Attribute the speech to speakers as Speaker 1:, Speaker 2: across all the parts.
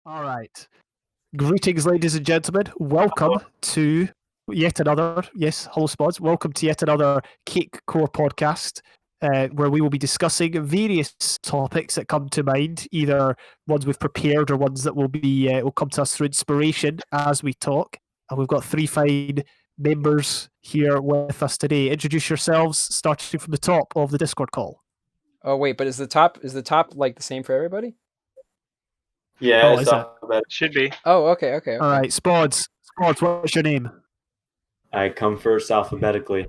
Speaker 1: All right. Greetings, ladies and gentlemen. Welcome to yet another, hello, Spods. Welcome to yet another Cakecore podcast, where we will be discussing various topics that come to mind, either ones we've prepared or ones that will come to us through inspiration as we talk. And we've got three fine members here with us today. Introduce yourselves, starting from the top of the Discord call.
Speaker 2: Oh wait, but is the top like the same for everybody?
Speaker 3: Yeah,
Speaker 4: it should be.
Speaker 2: Oh, okay.
Speaker 1: All right, Spods, what's your name?
Speaker 3: I come first alphabetically,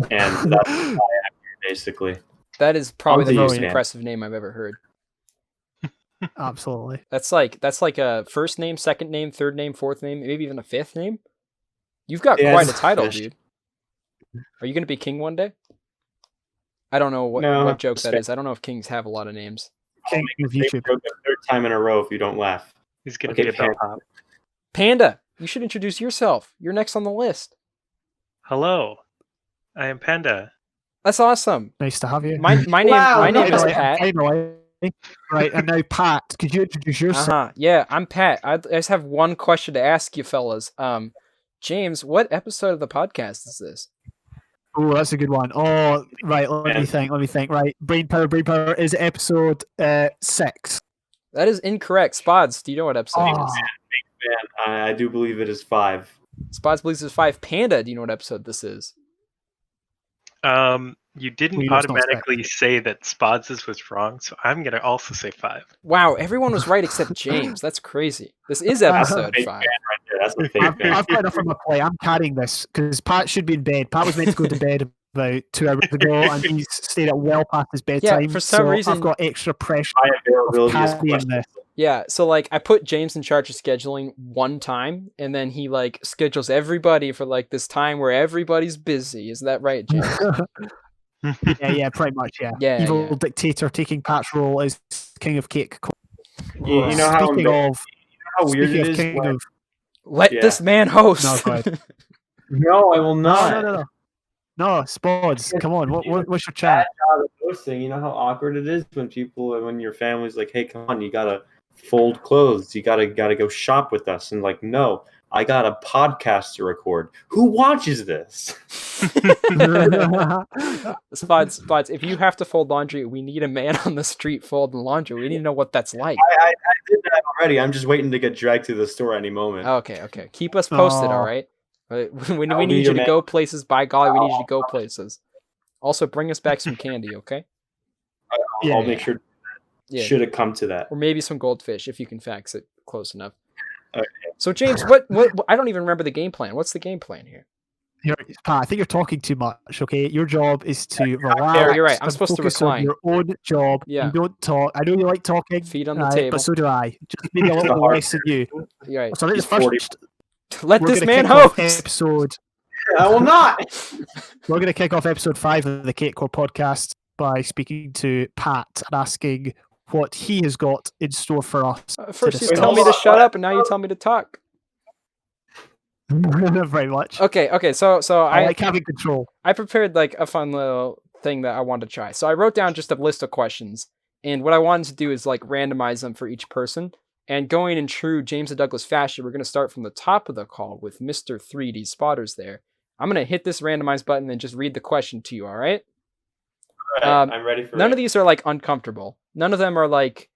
Speaker 3: and that's why I'm here, basically.
Speaker 2: That is probably the most
Speaker 3: man.
Speaker 2: impressive name I've ever heard.
Speaker 1: Absolutely.
Speaker 2: That's like a first name, second name, third name, fourth name, maybe even a fifth name. You've got quite a title, dude. Are you going to be king one day? I don't know what joke that is. I don't know if kings have a lot of names.
Speaker 1: King of YouTube.
Speaker 3: Third time in a row if you don't laugh.
Speaker 4: He's going to be a bellhop.
Speaker 2: Panda, you should introduce yourself. You're next on the list.
Speaker 4: Hello, I am Panda.
Speaker 2: That's awesome.
Speaker 1: Nice to have you.
Speaker 2: My name is Pat.
Speaker 1: Finally. Right, and now Pat, could you introduce yourself?
Speaker 2: Yeah, I'm Pat. I just have one question to ask you fellas. James, what episode of the podcast is this?
Speaker 1: Oh, that's a good one. Oh, right, let me think. Right, Brain Power is episode 6.
Speaker 2: That is incorrect. Spods, do you know what episode it is?
Speaker 3: Man, I do believe it is 5.
Speaker 2: Spods believes it's 5. Panda, do you know what episode this is?
Speaker 4: You didn't automatically say that Spods' was wrong, so I'm going to also say 5.
Speaker 2: Wow, everyone was right except James. That's crazy. This is episode 5.
Speaker 3: Right there. That's a fake fan.
Speaker 1: I've got enough on my plate. I'm carrying this because Pat should be in bed. Pat was meant to go to bed about 2 hours ago, and he's stayed up well past his bedtime.
Speaker 2: Yeah, for some reason
Speaker 1: I've got extra pressure
Speaker 3: My availability is
Speaker 1: carrying this.
Speaker 3: questionable.
Speaker 2: Yeah, so like I put James in charge of scheduling one time, and then he like schedules everybody for like this time where everybody's busy. Is that right, James?
Speaker 1: yeah, pretty much, yeah.
Speaker 2: Yeah,
Speaker 1: Evil dictator taking Pat's role as king of Cakecore.
Speaker 3: You know how weird it is?
Speaker 1: King of...
Speaker 2: Let this man host.
Speaker 1: No, go ahead.
Speaker 3: No, I will not.
Speaker 1: No, Spods, come on. What's your chat?
Speaker 3: Hosting. You know how awkward it is when your family's like, "Hey, come on, you gotta fold clothes. You gotta go shop with us." And like, no, I got a podcast to record. Who watches this?
Speaker 2: Spods, if you have to fold laundry, we need a man on the street folding laundry. We need to know what that's like.
Speaker 3: I did that already. I'm just waiting to get dragged to the store any moment.
Speaker 2: Okay. Keep us posted, all right? We need you to go places. By golly, we need you to go places. Also, bring us back some candy, okay?
Speaker 3: I'll make sure. Yeah. Should it come to that,
Speaker 2: or maybe some goldfish if you can fax it close enough.
Speaker 3: Okay.
Speaker 2: So, James, what? I don't even remember the game plan. What's the game plan here?
Speaker 1: Pat, I think you're talking too much. Okay, your job is to relax.
Speaker 2: You're right. I'm supposed to recline.
Speaker 1: On your own job.
Speaker 2: Yeah.
Speaker 1: You don't talk. I know you like talking.
Speaker 2: Feet on the table.
Speaker 1: But so do I. Just maybe a little less than you.
Speaker 2: You're right.
Speaker 1: So let's first.
Speaker 2: Let this man host.
Speaker 3: I will not.
Speaker 1: We're going to kick off episode 5 of the Cakecore podcast by speaking to Pat and asking what he has got in store for us.
Speaker 2: First, you tell me to shut up, and now you tell me to talk.
Speaker 1: Very much.
Speaker 2: Okay. So
Speaker 1: I like having control.
Speaker 2: I prepared like a fun little thing that I wanted to try. So I wrote down just a list of questions, and what I wanted to do is like randomize them for each person. And going in true James and Douglas fashion, we're going to start from the top of the call with Mr. 3D Spotters there. I'm going to hit this randomize button and just read the question to you, all right?
Speaker 3: All right, I'm ready for
Speaker 2: None of these are like uncomfortable. None of them are like...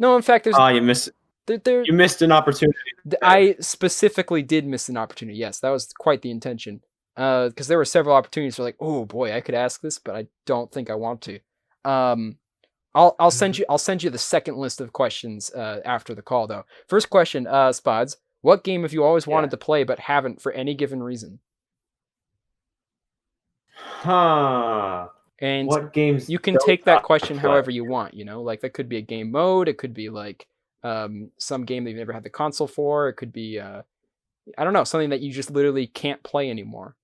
Speaker 2: No, in fact, there's...
Speaker 3: you missed... You missed an opportunity.
Speaker 2: I specifically did miss an opportunity. Yes, that was quite the intention. Because there were several opportunities where like, oh boy, I could ask this, but I don't think I want to. I'll send you the second list of questions after the call though. First question, Spods, what game have you always wanted to play but haven't for any given reason? And
Speaker 3: what games?
Speaker 2: You can take that question however you want. You know, like that could be a game mode. It could be like some game that you've never had the console for. It could be I don't know, something that you just literally can't play anymore.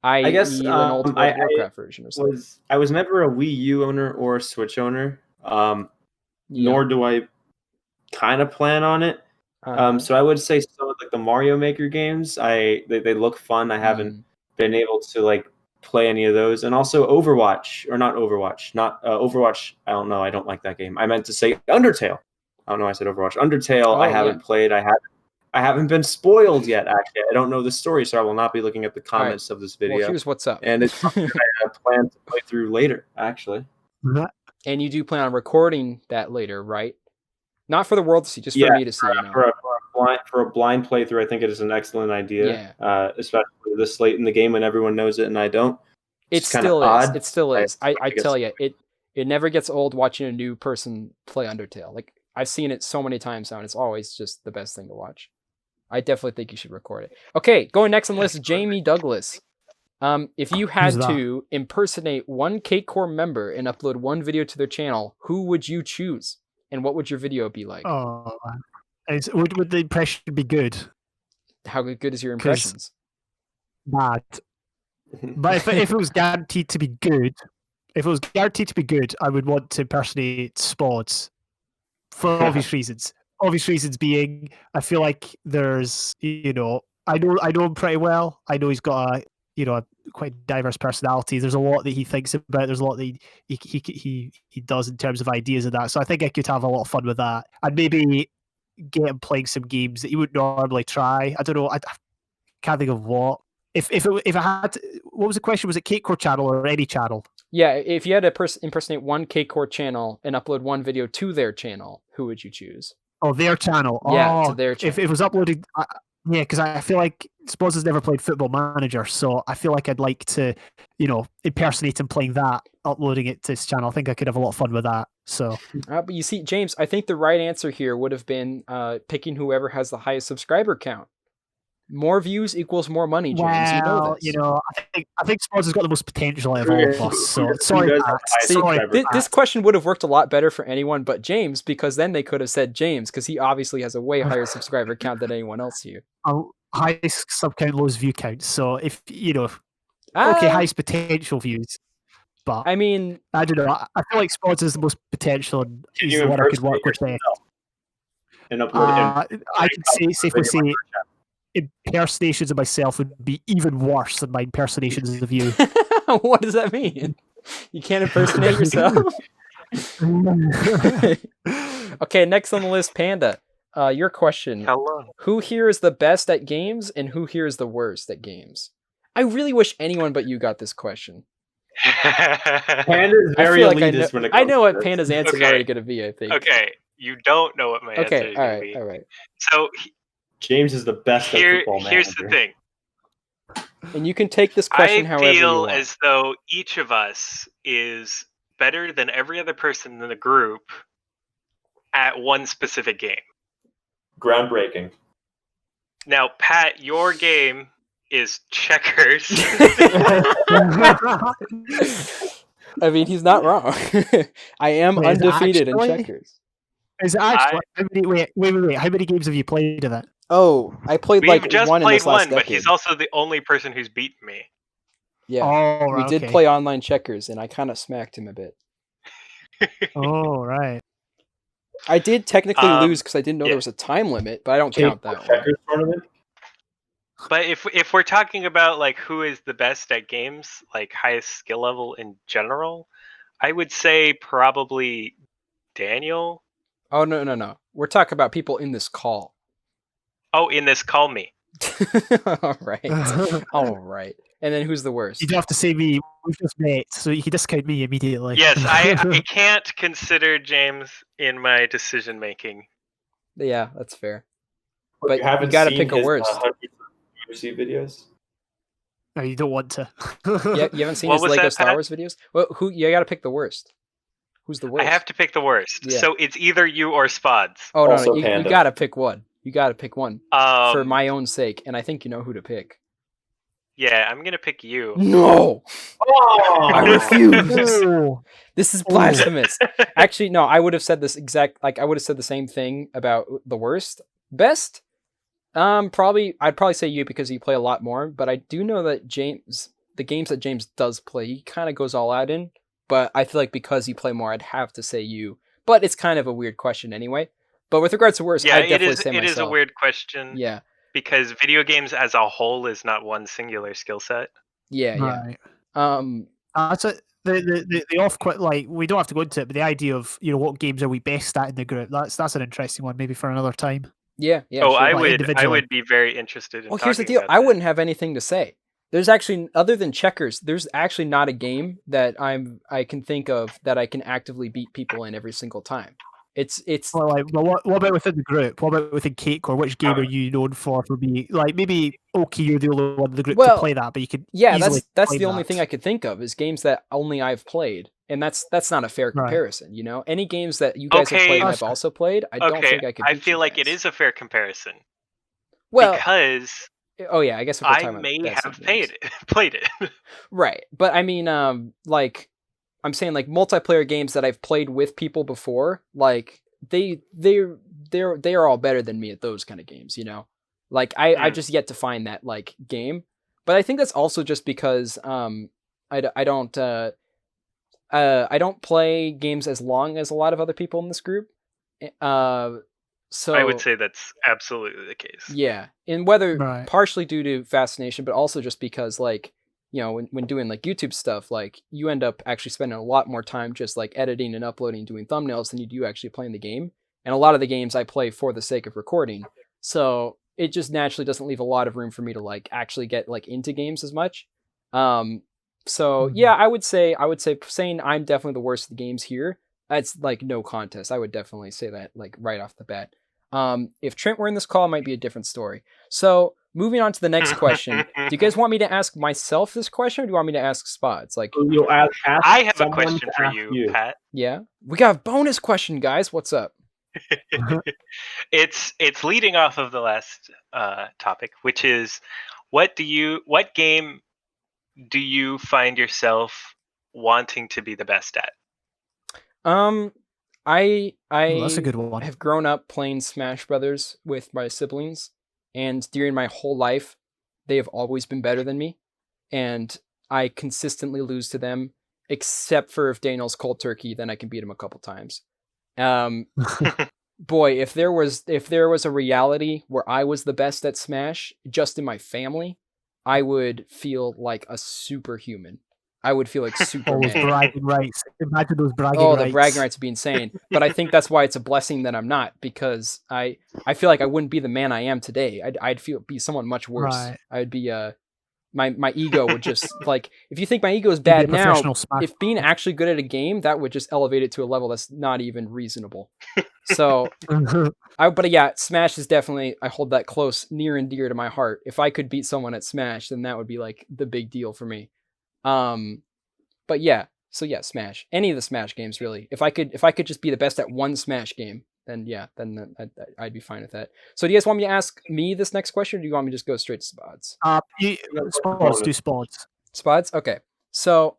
Speaker 2: I guess an Ultimate Warcraft version or something.
Speaker 3: I was never a Wii U owner or a Switch owner. Nor do I kind of plan on it. So I would say some of like the Mario Maker games. They look fun. I haven't been able to like play any of those, and also Overwatch. I don't know. I don't like that game. I meant to say Undertale. I don't know. I said Overwatch. Undertale.
Speaker 2: Oh,
Speaker 3: I haven't played. I haven't been spoiled yet. Actually, I don't know the story, so I will not be looking at the comments of this video.
Speaker 2: Well, here's what's up.
Speaker 3: And it's something I plan to play through later. Actually.
Speaker 2: And you do plan on recording that later, right? Not for the world to see, just for me to see.
Speaker 3: For a blind playthrough, I think it is an excellent idea. Yeah. Especially this late in the game when everyone knows it and I don't.
Speaker 2: It still is. It still is. I tell you, it never gets old watching a new person play Undertale. Like, I've seen it so many times now, and it's always just the best thing to watch. I definitely think you should record it. Okay, going next on the list, Jamie Douglas. If you had to impersonate one Cakecore member and upload one video to their channel, who would you choose? And what would your video be like?
Speaker 1: Oh, would the impression be good?
Speaker 2: How good is your impressions?
Speaker 1: Bad. But if it was guaranteed to be good, I would want to impersonate Spods for obvious reasons. Obvious reasons being, I feel like there's, I know him pretty well. I know he's got a quite diverse personality. There's a lot that he thinks about. There's a lot that he does in terms of ideas of that. So I think I could have a lot of fun with that. I'd maybe get him playing some games that he wouldn't normally try. I don't know. I can't think of what. If I had to, what was the question? Was it Cakecore channel or any channel? Yeah,
Speaker 2: if you had to impersonate one Cakecore channel and upload one video to their channel, who would you choose?
Speaker 1: Oh, their channel.
Speaker 2: Yeah, to their channel.
Speaker 1: If it was uploaded, yeah, because I feel like Spods has never played Football Manager, so I feel like I'd like to, impersonate him playing that, uploading it to his channel. I think I could have a lot of fun with that. So,
Speaker 2: but you see, James, I think the right answer here would have been picking whoever has the highest subscriber count. More views equals more money, James.
Speaker 1: Well, I think Spods has got the most potential out of all of us. So sorry.
Speaker 2: This question would have worked a lot better for anyone but James, because then they could have said James, because he obviously has a way higher subscriber count than anyone else here.
Speaker 1: Highest sub count, lowest view count. So if highest potential views. But
Speaker 2: I mean,
Speaker 1: I don't know. I feel like Spods is the most potential, and he's the one I could work with best. I can safely say impersonations of myself would be even worse than my impersonations of you.
Speaker 2: What does that mean? You can't impersonate yourself? Okay, next on the list, Panda. Your question.
Speaker 4: Hello.
Speaker 2: Who here is the best at games and who here is the worst at games? I really wish anyone but you got this question.
Speaker 3: Panda is very elitist when it comes
Speaker 2: I know what Panda's answer is already going to be, I think.
Speaker 4: Okay, you don't know what my answer is going to be.
Speaker 2: All right.
Speaker 4: So
Speaker 3: James is the best at Football Manager.
Speaker 4: Here's the thing.
Speaker 2: And you can take this question however you want.
Speaker 4: I feel as though each of us is better than every other person in the group at one specific game.
Speaker 3: Groundbreaking.
Speaker 4: Now, Pat, your game is checkers.
Speaker 2: I mean, he's not wrong. I am undefeated in checkers.
Speaker 1: Is it actually? Wait. How many games have you played of it?
Speaker 2: Oh, I played
Speaker 4: one in this last
Speaker 2: decade.
Speaker 4: But he's also the only person who's beaten me.
Speaker 2: Yeah, we did play online checkers, and I kind of smacked him a bit.
Speaker 1: Oh, right.
Speaker 2: I did technically lose because I didn't know there was a time limit, but I don't count that one.
Speaker 4: But if we're talking about like who is the best at games, like highest skill level in general, I would say probably Daniel.
Speaker 2: Oh no! We're talking about people in this call.
Speaker 4: Oh, in this call, me.
Speaker 2: All right. And then who's the worst?
Speaker 1: You don't have to say me. We've just met, so you can discount me immediately.
Speaker 4: Yes, I can't consider James in my decision making.
Speaker 2: Yeah, that's fair. But you got to pick a worst.
Speaker 3: Videos?
Speaker 1: No, you don't want to.
Speaker 2: Yeah, you haven't seen his Lego Star Wars videos? Well, you got to pick the worst. Who's the worst?
Speaker 4: I have to pick the worst. Yeah. So it's either you or Spods.
Speaker 2: Oh no, you got to pick one. You got to pick one for my own sake, and I think you know who to pick.
Speaker 4: Yeah, I'm gonna pick you.
Speaker 2: No, I refuse. This is blasphemous. Actually, no. I would have said this I would have said the same thing about the worst. Best. I'd probably say you because you play a lot more. But I do know that the games that James does play, he kind of goes all out in. But I feel like because you play more, I'd have to say you. But it's kind of a weird question anyway. But with regards to worst, I'd definitely say myself.
Speaker 4: It is a weird question.
Speaker 2: Yeah.
Speaker 4: Because video games as a whole is not one singular skill set.
Speaker 2: Yeah,
Speaker 1: right.
Speaker 2: yeah.
Speaker 1: the off quit, like, we don't have to go into it, but the idea of, you know, what games are we best at in the group, that's an interesting one, maybe for another time.
Speaker 2: Yeah.
Speaker 4: Oh,
Speaker 2: Sure.
Speaker 4: I
Speaker 1: like,
Speaker 4: would
Speaker 1: individually.
Speaker 4: be very interested in
Speaker 2: Well, here's the
Speaker 4: talking
Speaker 2: deal.
Speaker 4: about
Speaker 2: I
Speaker 4: that.
Speaker 2: wouldn't have anything to say. There's actually, other than checkers, there's actually not a game that I can think of that I can actively beat people in every single time. It's
Speaker 1: Well, like, what about within the group? What about within Cakecore? Which game are you known for being, like, maybe okay, you're the only one in the group to
Speaker 2: Well,
Speaker 1: play that, but you could
Speaker 2: yeah,
Speaker 1: easily
Speaker 2: that's
Speaker 1: claim
Speaker 2: the only
Speaker 1: that.
Speaker 2: thing I could think of is games that only I've played, and that's not a fair
Speaker 1: Right.
Speaker 2: comparison. You know, any games that you guys have played and
Speaker 1: That's
Speaker 2: I've also played, I don't think I could.
Speaker 4: I
Speaker 2: beat
Speaker 4: feel
Speaker 2: you
Speaker 4: like it
Speaker 2: guys.
Speaker 4: is a fair comparison
Speaker 2: Well,
Speaker 4: because
Speaker 2: oh yeah, I guess if we're
Speaker 4: I
Speaker 2: talking about
Speaker 4: may
Speaker 2: best
Speaker 4: have
Speaker 2: of games.
Speaker 4: played it.
Speaker 2: Right, but I mean, like, I'm saying, like, multiplayer games that I've played with people before, like, they are all better than me at those kind of games, you know. Like, I've just yet to find that, like, game, but I think that's also just because I don't play games as long as a lot of other people in this group. So
Speaker 4: I would say that's absolutely the case.
Speaker 2: yeah, and whether
Speaker 1: Right.
Speaker 2: partially due to fascination, but also just because, like, you know, when doing like YouTube stuff, like, you end up actually spending a lot more time just like editing and uploading, doing thumbnails than you do actually playing the game. And a lot of the games I play for the sake of recording, so it just naturally doesn't leave a lot of room for me to like actually get like into games as much. So yeah, I would say saying I'm definitely the worst at the games here, that's like no contest. I would definitely say that, like, right off the bat. If Trent were in this call, it might be a different story. So moving on to the next question. Do you guys want me to ask myself this question, or do you want me to ask Spots? Like,
Speaker 3: You'll ask
Speaker 4: I have a
Speaker 3: someone
Speaker 4: question
Speaker 3: to
Speaker 4: for
Speaker 3: ask
Speaker 4: you, Pat.
Speaker 2: yeah, we got a bonus question, guys. What's up?
Speaker 4: It's leading off of the last topic, which is what game do you find yourself wanting to be the best at?
Speaker 2: I
Speaker 1: That's a good one.
Speaker 2: have grown up playing Smash Brothers with my siblings, and during my whole life, they have always been better than me, and I consistently lose to them, except for if Daniel's cold turkey, then I can beat him a couple times. Boy, if there was a reality where I was the best at Smash, just in my family, I would feel like a superhuman. I would feel like
Speaker 1: Those
Speaker 2: Superman.
Speaker 1: bragging rights. Imagine those bragging
Speaker 2: Oh,
Speaker 1: rights.
Speaker 2: the bragging rights would be insane. But I think that's why it's a blessing that I'm not, because I feel like I wouldn't be the man I am today. I'd be someone much worse.
Speaker 1: Right.
Speaker 2: I'd be my ego would just, like, if you think my ego is
Speaker 1: You'd be a
Speaker 2: bad now,
Speaker 1: professional Smash
Speaker 2: if being actually good at a game, that would just elevate it to a level that's not even reasonable. So but yeah, Smash is definitely, I hold that close, near and dear to my heart. If I could beat someone at Smash, then that would be like the big deal for me. But yeah, so yeah, Smash. Any of the Smash games, really. If I could just be the best at one Smash game, then yeah, then I'd be fine with that. So do you guys want me to ask me this next question, or do you want me to just go straight to Spods?
Speaker 1: Spots, do spots.
Speaker 2: Spods? Okay. So,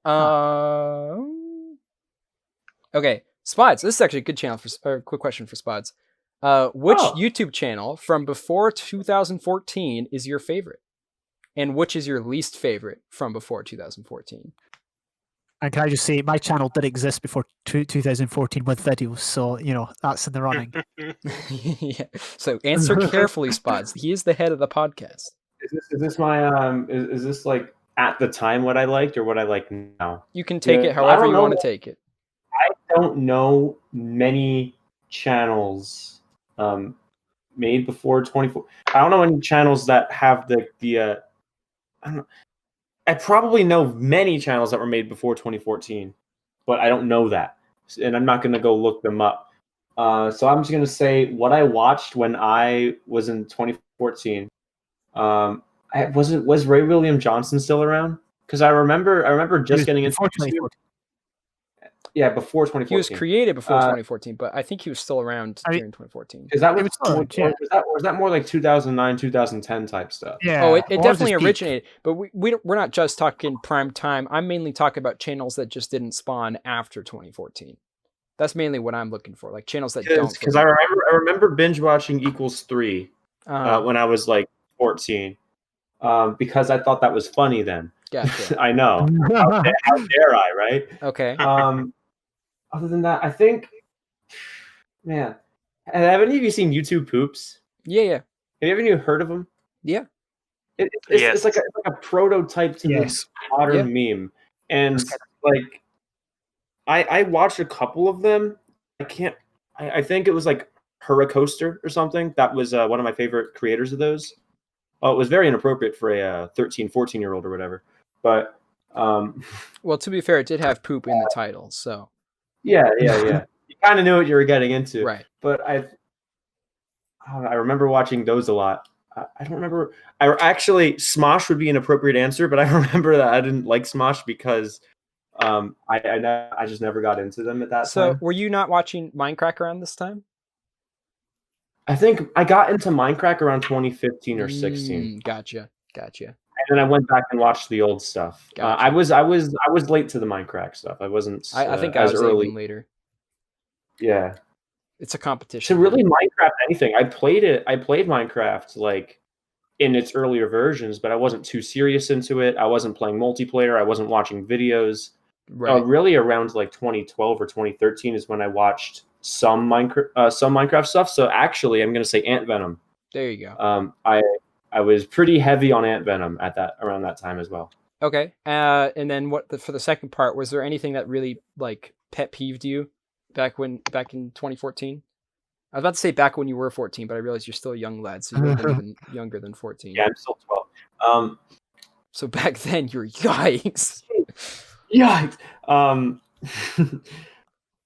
Speaker 2: okay, Spods. This is actually a good channel or quick question for Spods. Which YouTube channel from before 2014 is your favorite? And which is your least favorite from before 2014?
Speaker 1: And can I just say, my channel did exist before 2014 with videos, so, you know, that's in the running.
Speaker 2: Yeah. So answer carefully, Spods. He is the head of the podcast.
Speaker 3: Is this my is this like at the time what I liked or what I like now?
Speaker 2: You can take it however you want to take it.
Speaker 3: I don't know many channels made before 24. I don't know any channels that have the I don't know. I probably know many channels that were made before 2014, but I don't know that, and I'm not going to go look them up. So I'm just going to say what I watched when I was in 2014. Was Ray William Johnson still around? Because I remember just getting into
Speaker 1: 2014.
Speaker 3: Yeah, before 2014.
Speaker 2: He was created before 2014, but I think he was still around during 2014.
Speaker 3: Is that was that more like 2009, 2010 type stuff?
Speaker 1: Yeah.
Speaker 2: Oh, it definitely originated. But we're not just talking prime time. I'm mainly talking about channels that just didn't spawn after 2014. That's mainly what I'm looking for, like channels that don't.
Speaker 3: Because I remember binge watching Equals3 when I was like 14, because I thought that was funny then.
Speaker 2: Gotcha.
Speaker 3: I know. How dare I, right?
Speaker 2: Okay.
Speaker 3: Other than that, I think, man, have any of you seen YouTube Poops?
Speaker 2: Yeah.
Speaker 3: Have you ever heard of them?
Speaker 2: Yeah.
Speaker 3: It's like a prototype to this modern meme, and like I watched a couple of them. I think it was like Hurricoaster or something. That was one of my favorite creators of those. Oh, it was very inappropriate for a 13, 14-year-old or whatever. But
Speaker 2: well, to be fair, it did have poop in the title, so
Speaker 3: yeah. You kind of knew what you were getting into,
Speaker 2: right?
Speaker 3: But I remember watching those a lot. I don't remember. Actually, Smosh would be an appropriate answer, but I remember that I didn't like Smosh because I just never got into them at that time.
Speaker 2: So, were you not watching Minecraft around this time?
Speaker 3: I think I got into Minecraft around 2015 or 16.
Speaker 2: Gotcha.
Speaker 3: And then I went back and watched the old stuff.
Speaker 2: Gotcha.
Speaker 3: I was late to the Minecraft stuff. I wasn't.
Speaker 2: I think
Speaker 3: as
Speaker 2: I was
Speaker 3: early.
Speaker 2: even later.
Speaker 3: Yeah.
Speaker 2: It's a competition.
Speaker 3: So really, Minecraft anything. I played Minecraft like in its earlier versions, but I wasn't too serious into it. I wasn't playing multiplayer. I wasn't watching videos.
Speaker 2: Right.
Speaker 3: Really, around like 2012 or 2013 is when I watched some Minecraft stuff. So actually, I'm going to say Ant Venom.
Speaker 2: There you go.
Speaker 3: I was pretty heavy on Ant Venom around that time as well.
Speaker 2: Okay. And then for the second part, was there anything that really like pet peeved you back in 2014? I was about to say back when you were 14, but I realized you're still a young lad, so you're even younger than 14.
Speaker 3: Yeah, I'm still 12.
Speaker 2: So back then, you're yikes.
Speaker 3: Yikes.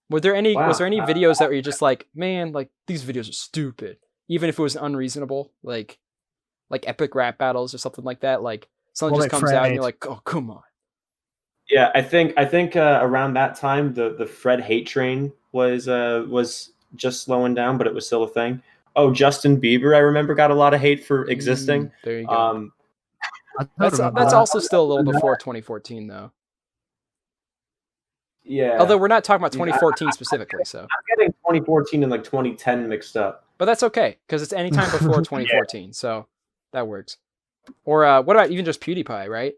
Speaker 2: Was there any videos that were just like, man, like these videos are stupid, even if it was unreasonable, like epic rap battles or something like that, like something just comes out and you're like, oh, come on.
Speaker 3: Yeah, I think around that time the Fred hate train was just slowing down, but it was still a thing. Oh, Justin Bieber, I remember, got a lot of hate for existing.
Speaker 2: There you go. That's also still a little before 2014 though.
Speaker 3: Yeah.
Speaker 2: Although we're not talking about 2014 specifically, so
Speaker 3: I'm getting 2014 and like 2010 mixed up.
Speaker 2: But that's okay because it's any time before 2014, so that works. Or what about even just PewDiePie, right?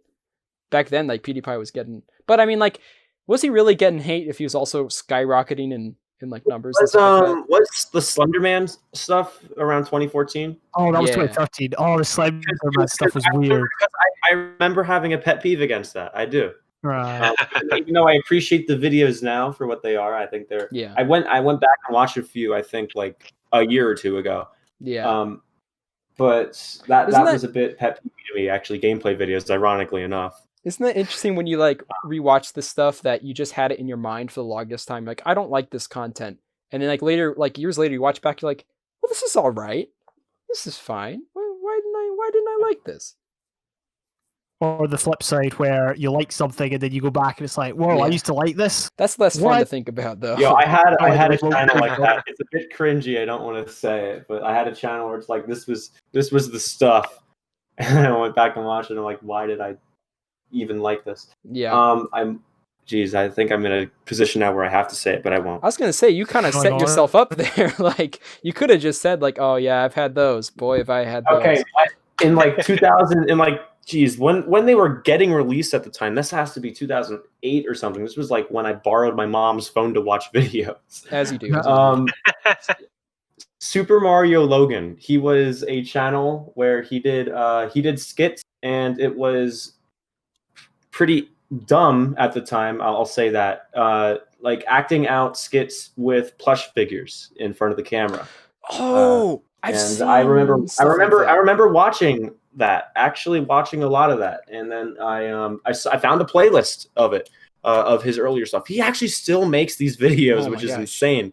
Speaker 2: Back then, like PewDiePie was getting, but I mean, like, was he really getting hate if he was also skyrocketing in like numbers?
Speaker 3: What's the Slenderman stuff around 2014?
Speaker 1: Oh, that was 2013. Oh, the Slenderman stuff was weird.
Speaker 3: I remember having a pet peeve against that. I do.
Speaker 1: Right.
Speaker 3: Even though I appreciate the videos now for what they are, I think they're.
Speaker 2: Yeah.
Speaker 3: I went back and watched a few. I think like a year or two ago.
Speaker 2: Yeah.
Speaker 3: But that was a bit pet peeve to me. Actually, gameplay videos, ironically enough.
Speaker 2: Isn't that interesting when you like rewatch this stuff that you just had it in your mind for the longest time? Like, I don't like this content, and then like later, like years later, you watch back, you're like, well, this is all right. This is fine. Why didn't I like this?
Speaker 1: Or the flip side where you like something and then you go back and it's like, whoa, I used to like this.
Speaker 2: That's less fun to think about, though.
Speaker 3: Yeah, I had a channel like that. It's a bit cringy. I don't want to say it, but I had a channel where it's like this was the stuff, and I went back and watched it. And I'm like, why did I even like this?
Speaker 2: Yeah.
Speaker 3: I think I'm in a position now where I have to say it, but I won't.
Speaker 2: I was gonna say you kind of set yourself up there. Like you could have just said like, oh yeah, I've had those. Boy, if I had those.
Speaker 3: Okay, in like 2000, in like. Geez, when they were getting released at the time, this has to be 2008 or something. This was like when I borrowed my mom's phone to watch videos.
Speaker 2: As you do.
Speaker 3: Super Mario Logan. He was a channel where he did skits, and it was pretty dumb at the time. I'll say that. Like acting out skits with plush figures in front of the camera.
Speaker 2: Oh,
Speaker 3: I remember watching that, actually watching a lot of that, and then I found a playlist of it, of his earlier stuff. He actually still makes these videos, which is insane.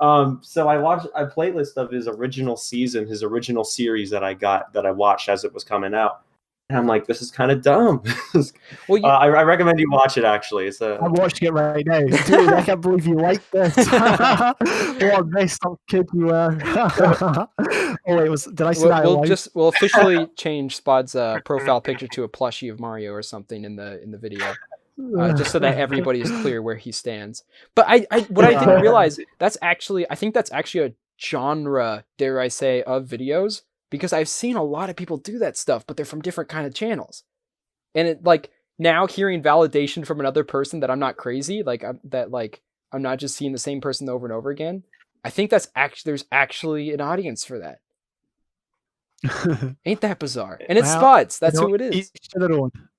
Speaker 3: So I watched a playlist of his original season, his original series that I watched as it was coming out. And I'm like, this is kind of dumb. Well, I recommend you watch it, actually.
Speaker 1: I'm watching it right now. Dude, I can't believe you like this. What a messed up kid you were. Oh, wait, did I say that?
Speaker 2: We'll officially change Spod's profile picture to a plushie of Mario or something in the video. Just so that everybody is clear where he stands. But I didn't realize, I think that's actually a genre, dare I say, of videos. Because I've seen a lot of people do that stuff, but they're from different kind of channels. And it like now hearing validation from another person that I'm not crazy, I'm not just seeing the same person over and over again. I think there's actually an audience for that. Ain't that bizarre? And it's Spots. That's who it is.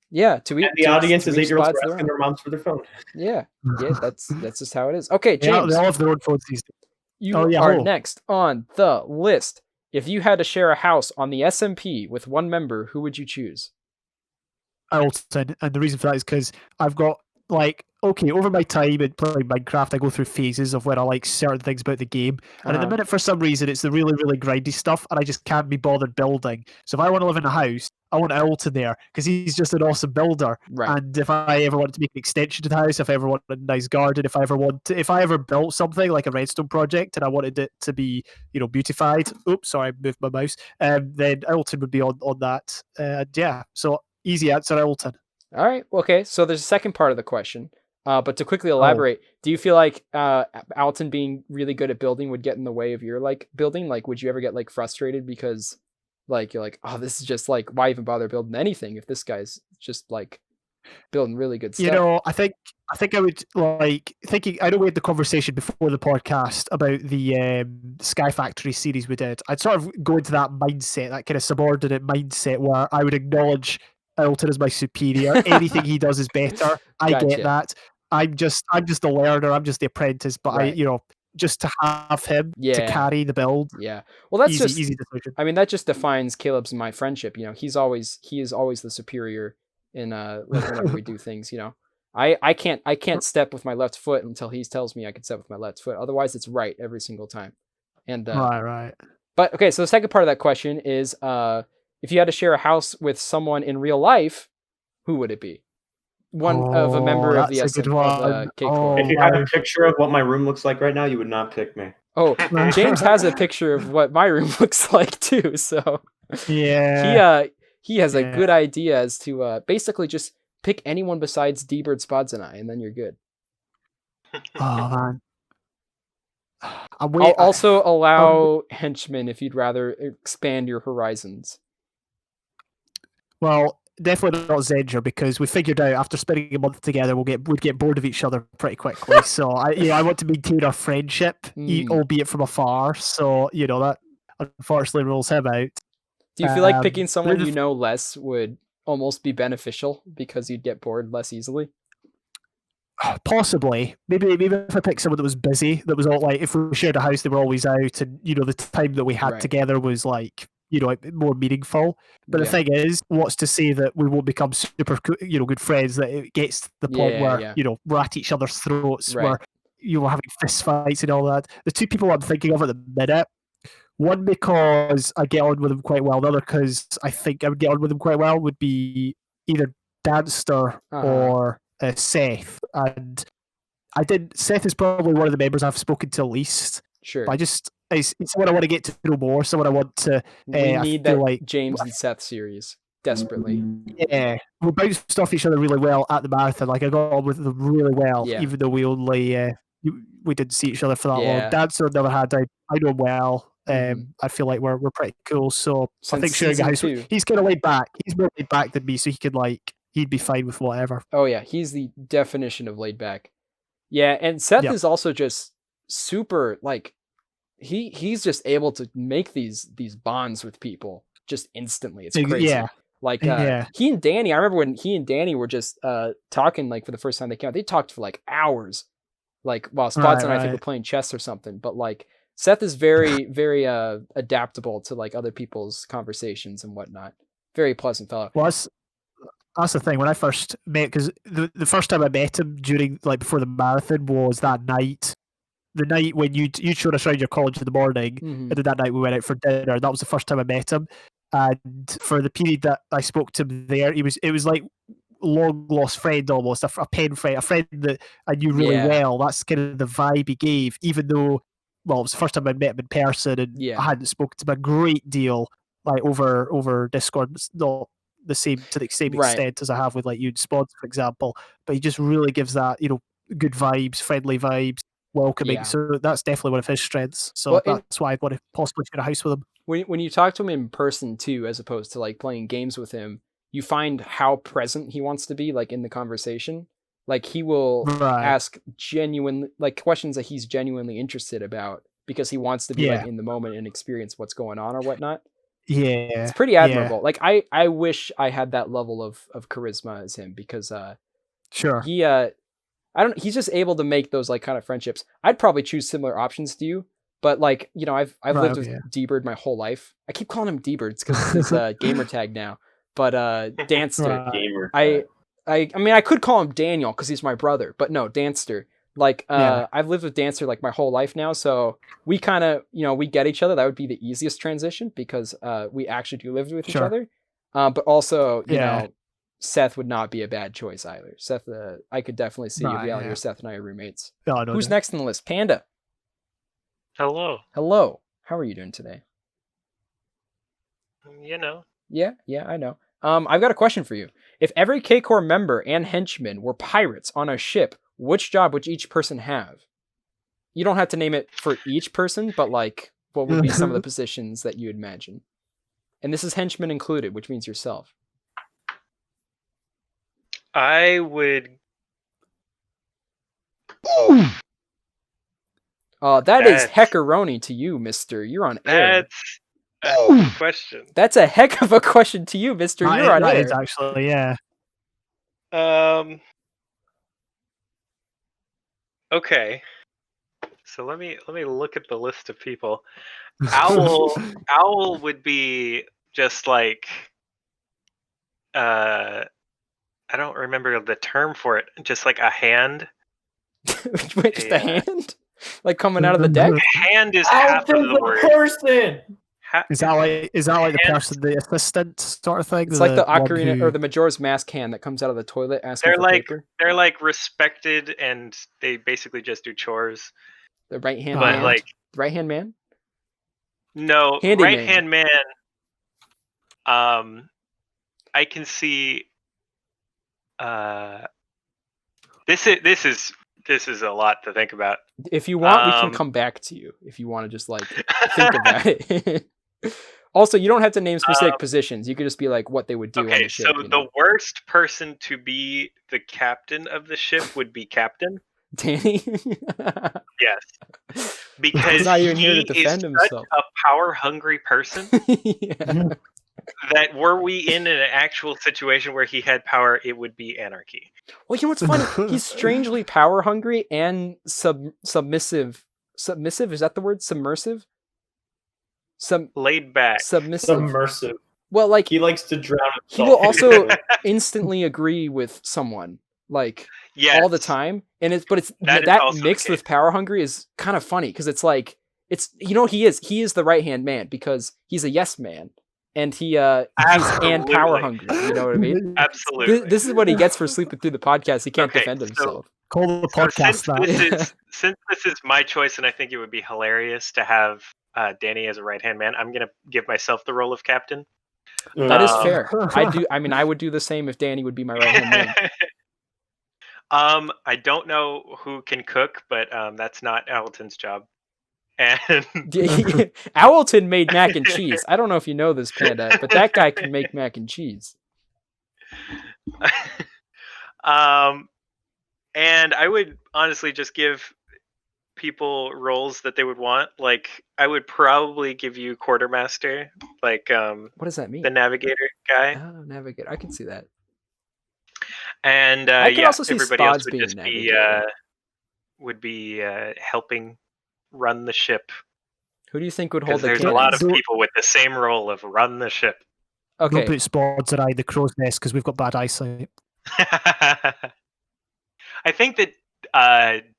Speaker 2: Yeah,
Speaker 3: And the audience is
Speaker 2: reach
Speaker 3: 8-year-olds
Speaker 2: spots
Speaker 3: who are
Speaker 2: they're
Speaker 3: asking their moms for their phone.
Speaker 2: Yeah, that's just how it is. Okay,
Speaker 1: Yeah,
Speaker 2: James,
Speaker 1: they all have their own phones these days.
Speaker 2: you
Speaker 1: Oh, yeah,
Speaker 2: are
Speaker 1: hello.
Speaker 2: next on the list. If you had to share a house on the SMP with one member, who would you choose?
Speaker 1: Alton, and the reason for that is because I've got over my time in playing Minecraft, I go through phases of where I like certain things about the game, and at the minute, for some reason, it's the really, really grindy stuff, and I just can't be bothered building. So if I want to live in a house, I want Alton there because he's just an awesome builder.
Speaker 2: Right.
Speaker 1: And if I ever want to make an extension to the house, if I ever want a nice garden, if I ever built something like a redstone project and I wanted it to be, beautified. Oops, sorry, I moved my mouse. Then Alton would be on that. Yeah, so easy answer, Alton.
Speaker 2: All right. Okay. So there's a second part of the question. But to quickly elaborate, do you feel like Alton being really good at building would get in the way of your building? Like, would you ever get frustrated because you're like, oh, this is just why even bother building anything if this guy's just building really good stuff?
Speaker 1: I think I would thinking. I know we had the conversation before the podcast about the Sky Factory series we did. I'd sort of go into that mindset, that kind of subordinate mindset, where I would acknowledge Alton as my superior. Anything he does is better. I get that. I'm just the learner. I'm just the apprentice. But
Speaker 2: right.
Speaker 1: Just to have him to carry the build.
Speaker 2: Yeah. Well, that's
Speaker 1: easy decision.
Speaker 2: I mean, that just defines Caleb's and my friendship. He is always the superior in whenever we do things. I can't step with my left foot until he tells me I can step with my left foot. Otherwise, it's right every single time. And
Speaker 1: right.
Speaker 2: But okay, so the second part of that question is, if you had to share a house with someone in real life, who would it be? One of a member of the Cakecore.
Speaker 3: If you had a picture of what my room looks like right now, you would not pick me.
Speaker 2: Oh, James has a picture of what my room looks like too. So
Speaker 1: yeah,
Speaker 2: he has a good idea as to basically just pick anyone besides D-Bird, Spods, and I, and then you're good.
Speaker 1: Oh man.
Speaker 2: I'll also allow henchmen if you'd rather expand your horizons.
Speaker 1: Well, definitely not Zedger, because we figured out after spending a month together we'd get bored of each other pretty quickly. So I want to maintain our friendship, albeit from afar. So that unfortunately rules him out.
Speaker 2: Do you feel like picking someone you know less would almost be beneficial because you'd get bored less easily?
Speaker 1: Possibly. Maybe if I picked someone that was busy, that was all if we shared a house, they were always out, and the time that we had together was more meaningful. But the thing is, what's to say that we won't become super good friends, that it gets to the point where we're at each other's throats, where we're having fist fights and all that. The two people I'm thinking of at the minute, one because I get on with them quite well, the other because I think I would get on with them quite well, would be either Danster or Seth. And Seth is probably one of the members I've spoken to least.
Speaker 2: Sure.
Speaker 1: But it's someone I want to get to know more, someone I want to...
Speaker 2: we need that James and Seth series, desperately.
Speaker 1: Yeah, we bounced off each other really well at the marathon. I got on with them really well, even though we only... we didn't see each other for that long. Dancer, on the other hand, I know him well. I feel like we're pretty cool, so I think sharing a house... He's kind of laid back. He's more laid back than me, so he could he'd be fine with whatever.
Speaker 2: Oh yeah, he's the definition of laid back. Yeah, and Seth is also just super he's just able to make these bonds with people just instantly. It's crazy.
Speaker 1: Yeah.
Speaker 2: He and Danny, I remember when he and Danny were just talking for the first time they came out, they talked for hours. While Spots and I think were playing chess or something. But Seth is very, very adaptable to other people's conversations and whatnot. Very pleasant fellow.
Speaker 1: Well, that's the thing. When I first met, because the first time I met him during before the marathon was that night. The night when you showed us around your college in the morning, and then that night we went out for dinner. That was the first time I met him, and for the period that I spoke to him there, it was like long lost friend almost, a pen friend, a friend that I knew really well. That's kind of the vibe he gave, even though it was the first time I met him in person, and I hadn't spoken to him a great deal over Discord. It's not the same to the same extent as I have with you and Spods, for example. But he just really gives that good vibes, friendly vibes. Welcoming, so that's definitely one of his strengths. So that's why I'd want to possibly share a house with him.
Speaker 2: When you talk to him in person too, as opposed to playing games with him, you find how present he wants to be in the conversation. He will ask genuine questions that he's genuinely interested about because he wants to be in the moment and experience what's going on or whatnot.
Speaker 1: Yeah,
Speaker 2: it's pretty admirable. Like I wish I had that level of charisma as him, because
Speaker 1: sure.
Speaker 2: he's just able to make those like kind of friendships. I'd probably choose similar options to you, but like, you know, I've lived with D-Bird my whole life. I keep calling him D-Bird because it's his gamer tag now. But Danster,
Speaker 3: Gamer
Speaker 2: I mean, I could call him Daniel because he's my brother, but no, Danster. Like, I've lived with Dancer like my whole life now, so we kind of, you know, we get each other. That would be the easiest transition because we actually do live with each other. But also, you know, Seth would not be a bad choice either. Seth, I could definitely see a reality where Seth and I are roommates. Who's next on the list? Panda.
Speaker 4: Hello.
Speaker 2: Hello. How are you doing today?
Speaker 4: You know.
Speaker 2: Yeah, I know. I've got a question for you. If every Cakecore member and henchman were pirates on a ship, which job would each person have? You don't have to name it for each person, but like, what would be some of the positions that you imagine? And this is henchman included, which means yourself.
Speaker 4: I would.
Speaker 2: That is heckaroni to you, mister. You're on air.
Speaker 4: That's a question.
Speaker 2: That's a heck of a question to you, mister. You're on air.
Speaker 1: That is actually, yeah.
Speaker 4: Okay. So let me look at the list of people. Owl would be just like I don't remember the term for it. Just like a hand.
Speaker 2: Wait, just a hand? Like coming out of the deck?
Speaker 4: Hand is half of the word.
Speaker 3: Person.
Speaker 1: Is that like the person, the assistant sort of thing?
Speaker 2: It's like the ocarina or the Majora's Mask hand that comes out of the toilet asking for paper.
Speaker 4: They're like respected, and they basically just do chores.
Speaker 2: The right hand
Speaker 4: man.
Speaker 2: Like right hand man?
Speaker 4: No,
Speaker 2: Handyman.
Speaker 4: right hand man. I can see. This is a lot to think about.
Speaker 2: If you want, we can come back to you. If you want to just like think about it. Also, you don't have to name specific positions. You could just be like what they would do on the ship.
Speaker 4: So the worst person to be the captain of the ship would be Captain
Speaker 2: Danny.
Speaker 4: Yes, because
Speaker 2: he's not even here to defend himself.
Speaker 4: Such a power-hungry person. That were we in an actual situation where he had power, it would be anarchy.
Speaker 2: Well, you know what's funny? He's strangely power hungry and submissive. Submissive, is that the word? Submersive?
Speaker 4: Laid back.
Speaker 3: Submersive.
Speaker 2: Well, like
Speaker 3: he likes to drown himself.
Speaker 2: He will also instantly agree with someone, like all the time. And that mixed with power hungry is kind of funny because it's like he is the right hand man because he's a yes man. And he's and power hungry. You know what I mean?
Speaker 4: Absolutely.
Speaker 2: This is what he gets for sleeping through the podcast. He can't defend himself.
Speaker 1: Call the podcast
Speaker 4: since this is my choice, and I think it would be hilarious to have Danny as a right-hand man, I'm gonna give myself the role of captain.
Speaker 2: That is fair. I would do the same if Danny would be my right-hand
Speaker 4: man. I don't know who can cook, but that's not Alton's job. And
Speaker 2: Owlton made mac and cheese. I don't know if you know this, Panda, but that guy can make mac and cheese.
Speaker 4: And I would honestly just give people roles that they would want. Like, I would probably give you quartermaster. Like,
Speaker 2: what does that mean?
Speaker 4: The navigator guy.
Speaker 2: Oh, navigator. I can see that.
Speaker 4: And
Speaker 2: I can also see
Speaker 4: everybody
Speaker 2: Spods
Speaker 4: else would
Speaker 2: being
Speaker 4: just be helping run the ship.
Speaker 2: Who do you think would hold the
Speaker 4: cannons? There's a lot of people with the same role of run the ship.
Speaker 2: Okay.
Speaker 1: Don't put Spods around the crow's nest because we've got bad eyesight.
Speaker 4: I think that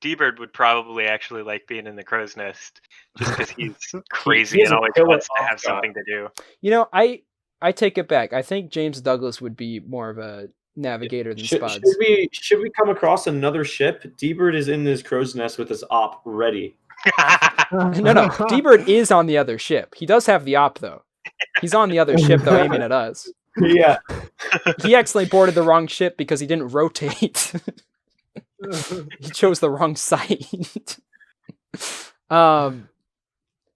Speaker 4: D-Bird would probably actually like being in the crow's nest just because he's crazy and always wants to have something to do.
Speaker 2: You know, I take it back. I think James Douglas would be more of a navigator than Spods.
Speaker 3: Should we come across another ship? D-Bird is in this crow's nest with his op ready.
Speaker 2: No. D-Bird is on the other ship. He does have the op, though. He's on the other ship, though, aiming at us.
Speaker 3: Yeah.
Speaker 2: He accidentally boarded the wrong ship because he didn't rotate. He chose the wrong site.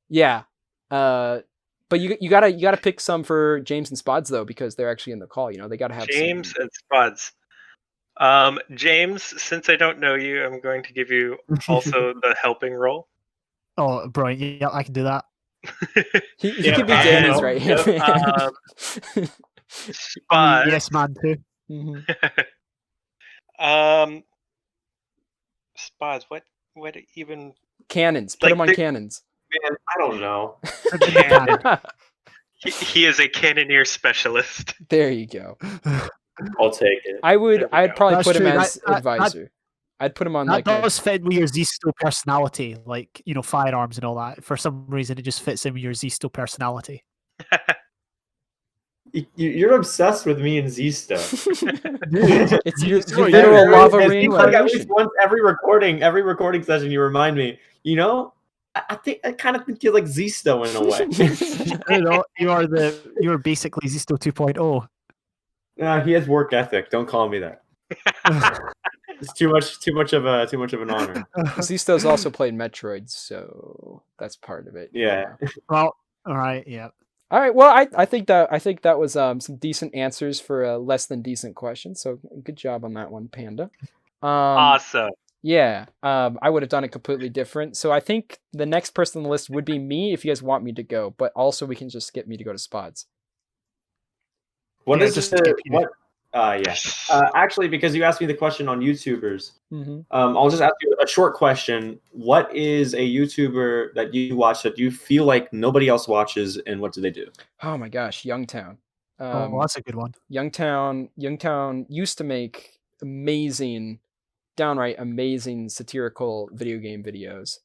Speaker 2: Yeah. But you gotta pick some for James and Spods though, because they're actually in the call. You know, they gotta have
Speaker 4: James and Spods. James, since I don't know you, I'm going to give you also the helping role.
Speaker 1: Oh, brilliant! Yeah, I can do that.
Speaker 2: He could be Danny's right hand man.
Speaker 4: Spud.
Speaker 1: Yes, man, too.
Speaker 4: Spuds. What even?
Speaker 2: Cannons. Put him on cannons.
Speaker 3: Man, I don't know.
Speaker 4: He is a cannoneer specialist.
Speaker 2: There you go.
Speaker 3: I'll take it.
Speaker 2: I'd probably
Speaker 1: That's
Speaker 2: put him
Speaker 1: true.
Speaker 2: as advisor. I'd put him on
Speaker 1: that does fit with your Zisto personality, like, you know, firearms and all that. For some reason, it just fits in with your Zisto personality.
Speaker 3: You're obsessed with me and Zisto.
Speaker 2: It's your literal lava rain.
Speaker 3: Like at least once every recording session, you remind me. You know, I kind of think you're like Zisto in a way.
Speaker 1: You know, you're basically Zisto 2.0.
Speaker 3: He has work ethic. Don't call me that. It's too much of an honor.
Speaker 2: Zisto's also played Metroid, so that's part of it.
Speaker 3: Yeah.
Speaker 1: Well, all right, yeah.
Speaker 2: All right. Well, I think that was some decent answers for a less than decent question. So good job on that one, Panda.
Speaker 4: Awesome.
Speaker 2: Yeah. I would have done it completely different. So I think the next person on the list would be me if you guys want me to go, but also we can just skip me to go to Spods.
Speaker 3: What is just what? Actually, because you asked me the question on YouTubers, I'll just ask you a short question. What is a YouTuber that you watch that you feel like nobody else watches, and what do they do?
Speaker 2: Oh my gosh, Youngtown.
Speaker 1: Well, that's a good one.
Speaker 2: Youngtown used to make downright amazing satirical video game videos.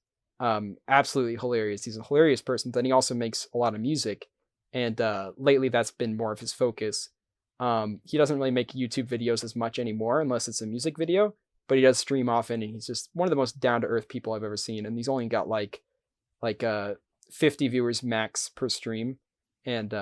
Speaker 2: Absolutely hilarious. He's a hilarious person. Then he also makes a lot of music, and lately that's been more of his focus. He doesn't really make YouTube videos as much anymore unless it's a music video, but he does stream often, and he's just one of the most down-to-earth people I've ever seen. And he's only got like 50 viewers max per stream, and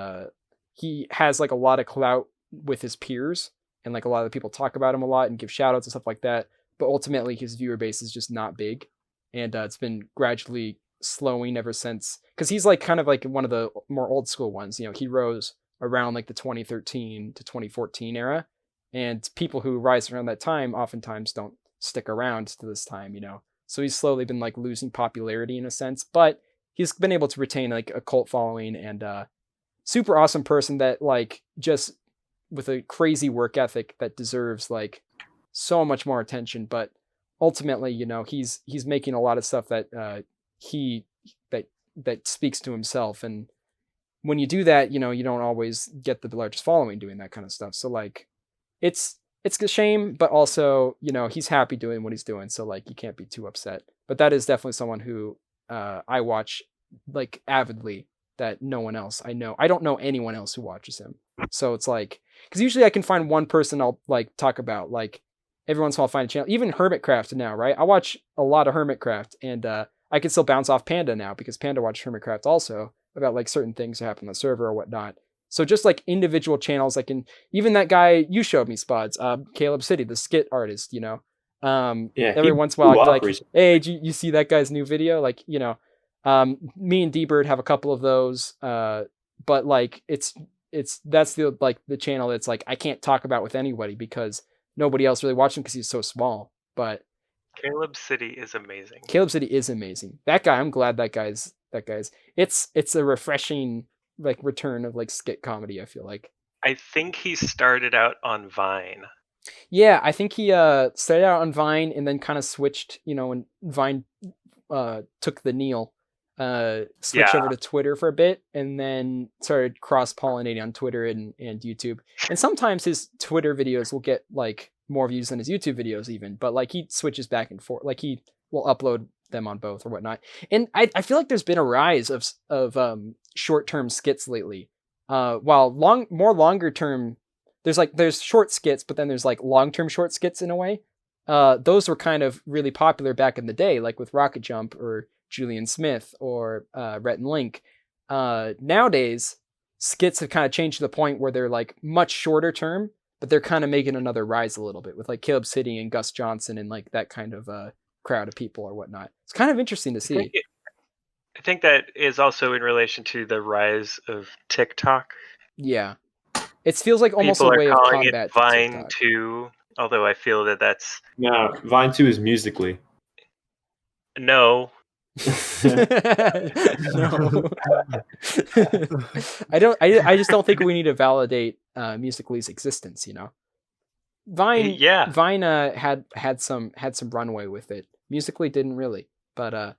Speaker 2: he has like a lot of clout with his peers, and like a lot of people talk about him a lot and give shout-outs and stuff like that. But ultimately, his viewer base is just not big, and it's been gradually slowing ever since, because he's like kind of like one of the more old school ones. You know, he rose around like the 2013 to 2014 era, and people who rise around that time oftentimes don't stick around to this time, you know. So he's slowly been like losing popularity in a sense, but he's been able to retain like a cult following, and super awesome person that like just with a crazy work ethic that deserves like so much more attention. But ultimately, you know, he's making a lot of stuff that that speaks to himself, and when you do that, you know, you don't always get the largest following doing that kind of stuff. So like, it's a shame, but also, you know, he's happy doing what he's doing. So like, you can't be too upset. But that is definitely someone who I watch like avidly that no one else I know. I don't know anyone else who watches him. So it's like, because usually I can find one person I'll like talk about. Like every once in a while I'll find a channel, even Hermitcraft now, right? I watch a lot of Hermitcraft, and I can still bounce off Panda now because Panda watched Hermitcraft also, about like certain things that happen on the server or whatnot. So just like individual channels, like even that guy you showed me, Spods, Caleb City, the skit artist, you know. Every once in a while I'd be like, recently. Hey, did you see that guy's new video? Like, you know, me and D-Bird have a couple of those, but like that's the channel that's like I can't talk about with anybody because nobody else really watched him because he's so small. But
Speaker 4: Caleb City is amazing.
Speaker 2: That guy, I'm glad that guy's it's a refreshing like return of like skit comedy, I feel like.
Speaker 4: I think he started out on Vine.
Speaker 2: Yeah, I think he started out on Vine and then kind of switched, you know, when Vine took the kneel, switched over to Twitter for a bit, and then started cross-pollinating on Twitter and YouTube. And sometimes his Twitter videos will get like more views than his YouTube videos even, but like he switches back and forth. Like he will upload them on both or whatnot. And I feel like there's been a rise of short-term skits lately. While longer term, there's short skits, but then there's like long-term short skits in a way. Those were kind of really popular back in the day, like with Rocket Jump or Julian Smith or Rhett and Link. Nowadays, skits have kind of changed to the point where they're like much shorter term, but they're kind of making another rise a little bit with like Caleb City and Gus Johnson and like that kind of crowd of people or whatnot. It's kind of interesting to see.
Speaker 4: I think that is also in relation to the rise of TikTok.
Speaker 2: Yeah. It feels like almost
Speaker 4: people
Speaker 2: a way
Speaker 4: are
Speaker 2: of
Speaker 4: calling
Speaker 2: combat
Speaker 4: it Vine 2, although I feel that's...
Speaker 3: No, Vine 2 is Musical.ly.
Speaker 4: No,
Speaker 2: No. I just don't think we need to validate Musical.ly's existence, you know. Vine had some runway with it. Musical.ly didn't really, but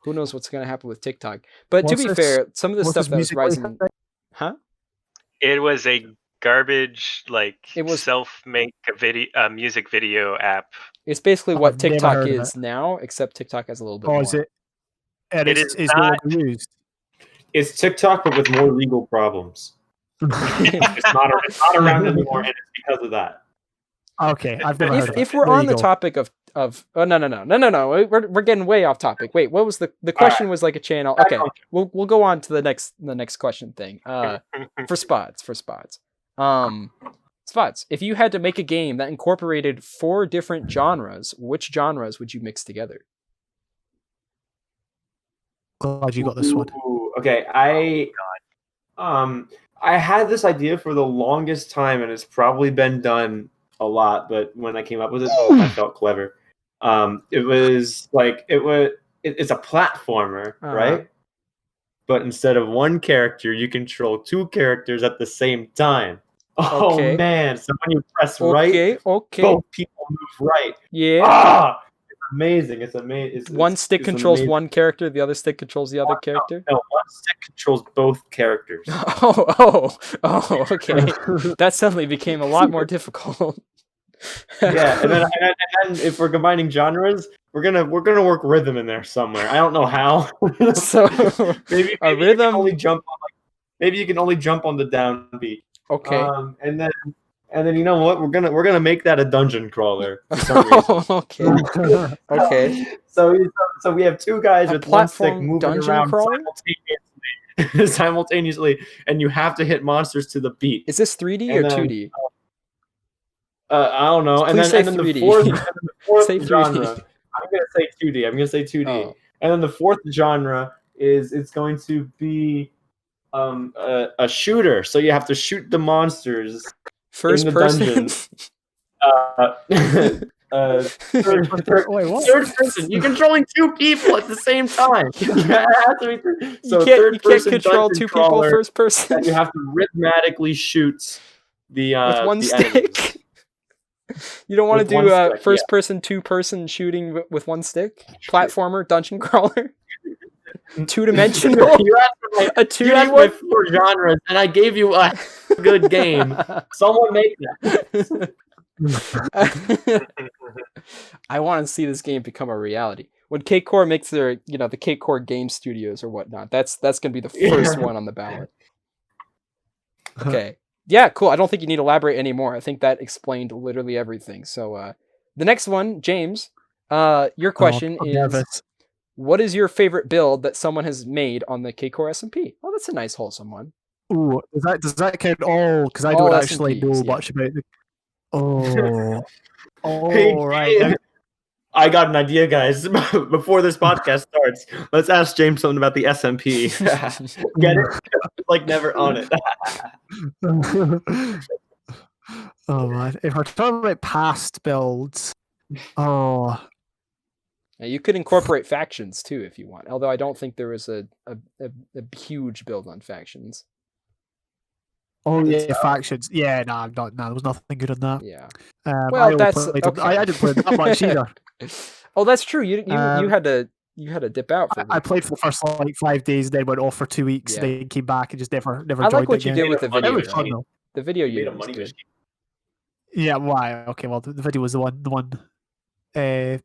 Speaker 2: who knows what's going to happen with TikTok. But to be fair, some of the stuff that was rising,
Speaker 4: it was a garbage self-make a music video app.
Speaker 2: It's basically what TikTok is now, except TikTok has a little bit more.
Speaker 1: Is it? And it's not used.
Speaker 3: It's TikTok, but with more legal problems. it's not around anymore, and it's because of that.
Speaker 1: Okay, I've never heard of it.
Speaker 2: If we're on the topic of no, we're getting way off topic. Wait, what was the question? Was like a channel. Okay, we'll go on to the next question thing. For spots. Spots. If you had to make a game that incorporated 4 different genres, which genres would you mix together?
Speaker 1: Glad you got this one.
Speaker 3: Okay, I had this idea for the longest time, and it's probably been done a lot. But when I came up with it, I felt clever. It's a platformer, right? But instead of one character, you control 2 characters at the same time. Oh man! So when you press right, both people move right.
Speaker 2: Yeah.
Speaker 3: Amazing! It's amazing.
Speaker 2: One stick controls one character, the other stick controls the other character.
Speaker 3: No, one stick controls both characters.
Speaker 2: Okay. That suddenly became a lot more difficult.
Speaker 3: Yeah, and then if we're combining genres, we're gonna work rhythm in there somewhere. I don't know how.
Speaker 2: So
Speaker 3: maybe
Speaker 2: a rhythm.
Speaker 3: Maybe you can only jump on the downbeat.
Speaker 2: Okay.
Speaker 3: And then you know what? We're gonna make that a dungeon crawler for some reason.
Speaker 2: Okay.
Speaker 3: So we have 2 guys with one stick moving around simultaneously, and you have to hit monsters to the beat.
Speaker 2: Is this 3D or 2D?
Speaker 3: I don't know. And then the fourth genre, I'm gonna say 2D.
Speaker 2: Oh.
Speaker 3: And then the 4th genre is it's going to be a shooter. So you have to shoot the monsters.
Speaker 2: First person.
Speaker 3: Third person. You're controlling 2 people at the same time.
Speaker 2: You can't control 2 people first person.
Speaker 3: And you have to rhythmatically shoot the
Speaker 2: with one stick.
Speaker 3: Enemies.
Speaker 2: You don't want to do first person, 2-person shooting with one stick? Platformer, dungeon crawler? 2-dimensional?
Speaker 3: You asked my 4 genres, and I gave you a good game. Someone make that.
Speaker 2: I want to see this game become a reality. When Cakecore makes their, the Cakecore game studios or whatnot, that's going to be the first one on the ballot. Okay. Yeah, cool. I don't think you need to elaborate anymore. I think that explained literally everything. So the next one, James, your question is, nervous. What is your favorite build that someone has made on the Cakecore SMP? Oh, that's a nice, wholesome one.
Speaker 1: Ooh, does that count all? Because I don't actually know much about the... right.
Speaker 3: I got an idea, guys. Before this podcast starts, let's ask James something about the SMP. Get it? Like never on it.
Speaker 1: Oh man! If we're talking about past builds,
Speaker 2: now, you could incorporate factions too if you want. Although I don't think there was a huge build on factions.
Speaker 1: Oh yeah, factions. Yeah, no, there was nothing good on that.
Speaker 2: Yeah.
Speaker 1: Well, I didn't play that much either.
Speaker 2: Oh, that's true. You had to dip out.
Speaker 1: I played for the first 5 days, then went off for 2 weeks, then came back and just never
Speaker 2: I
Speaker 1: joined
Speaker 2: like what
Speaker 1: again.
Speaker 2: you did with the video.
Speaker 1: It was fun though.
Speaker 2: The video you made a money machine.
Speaker 1: Yeah, why? Okay, well, the video was the one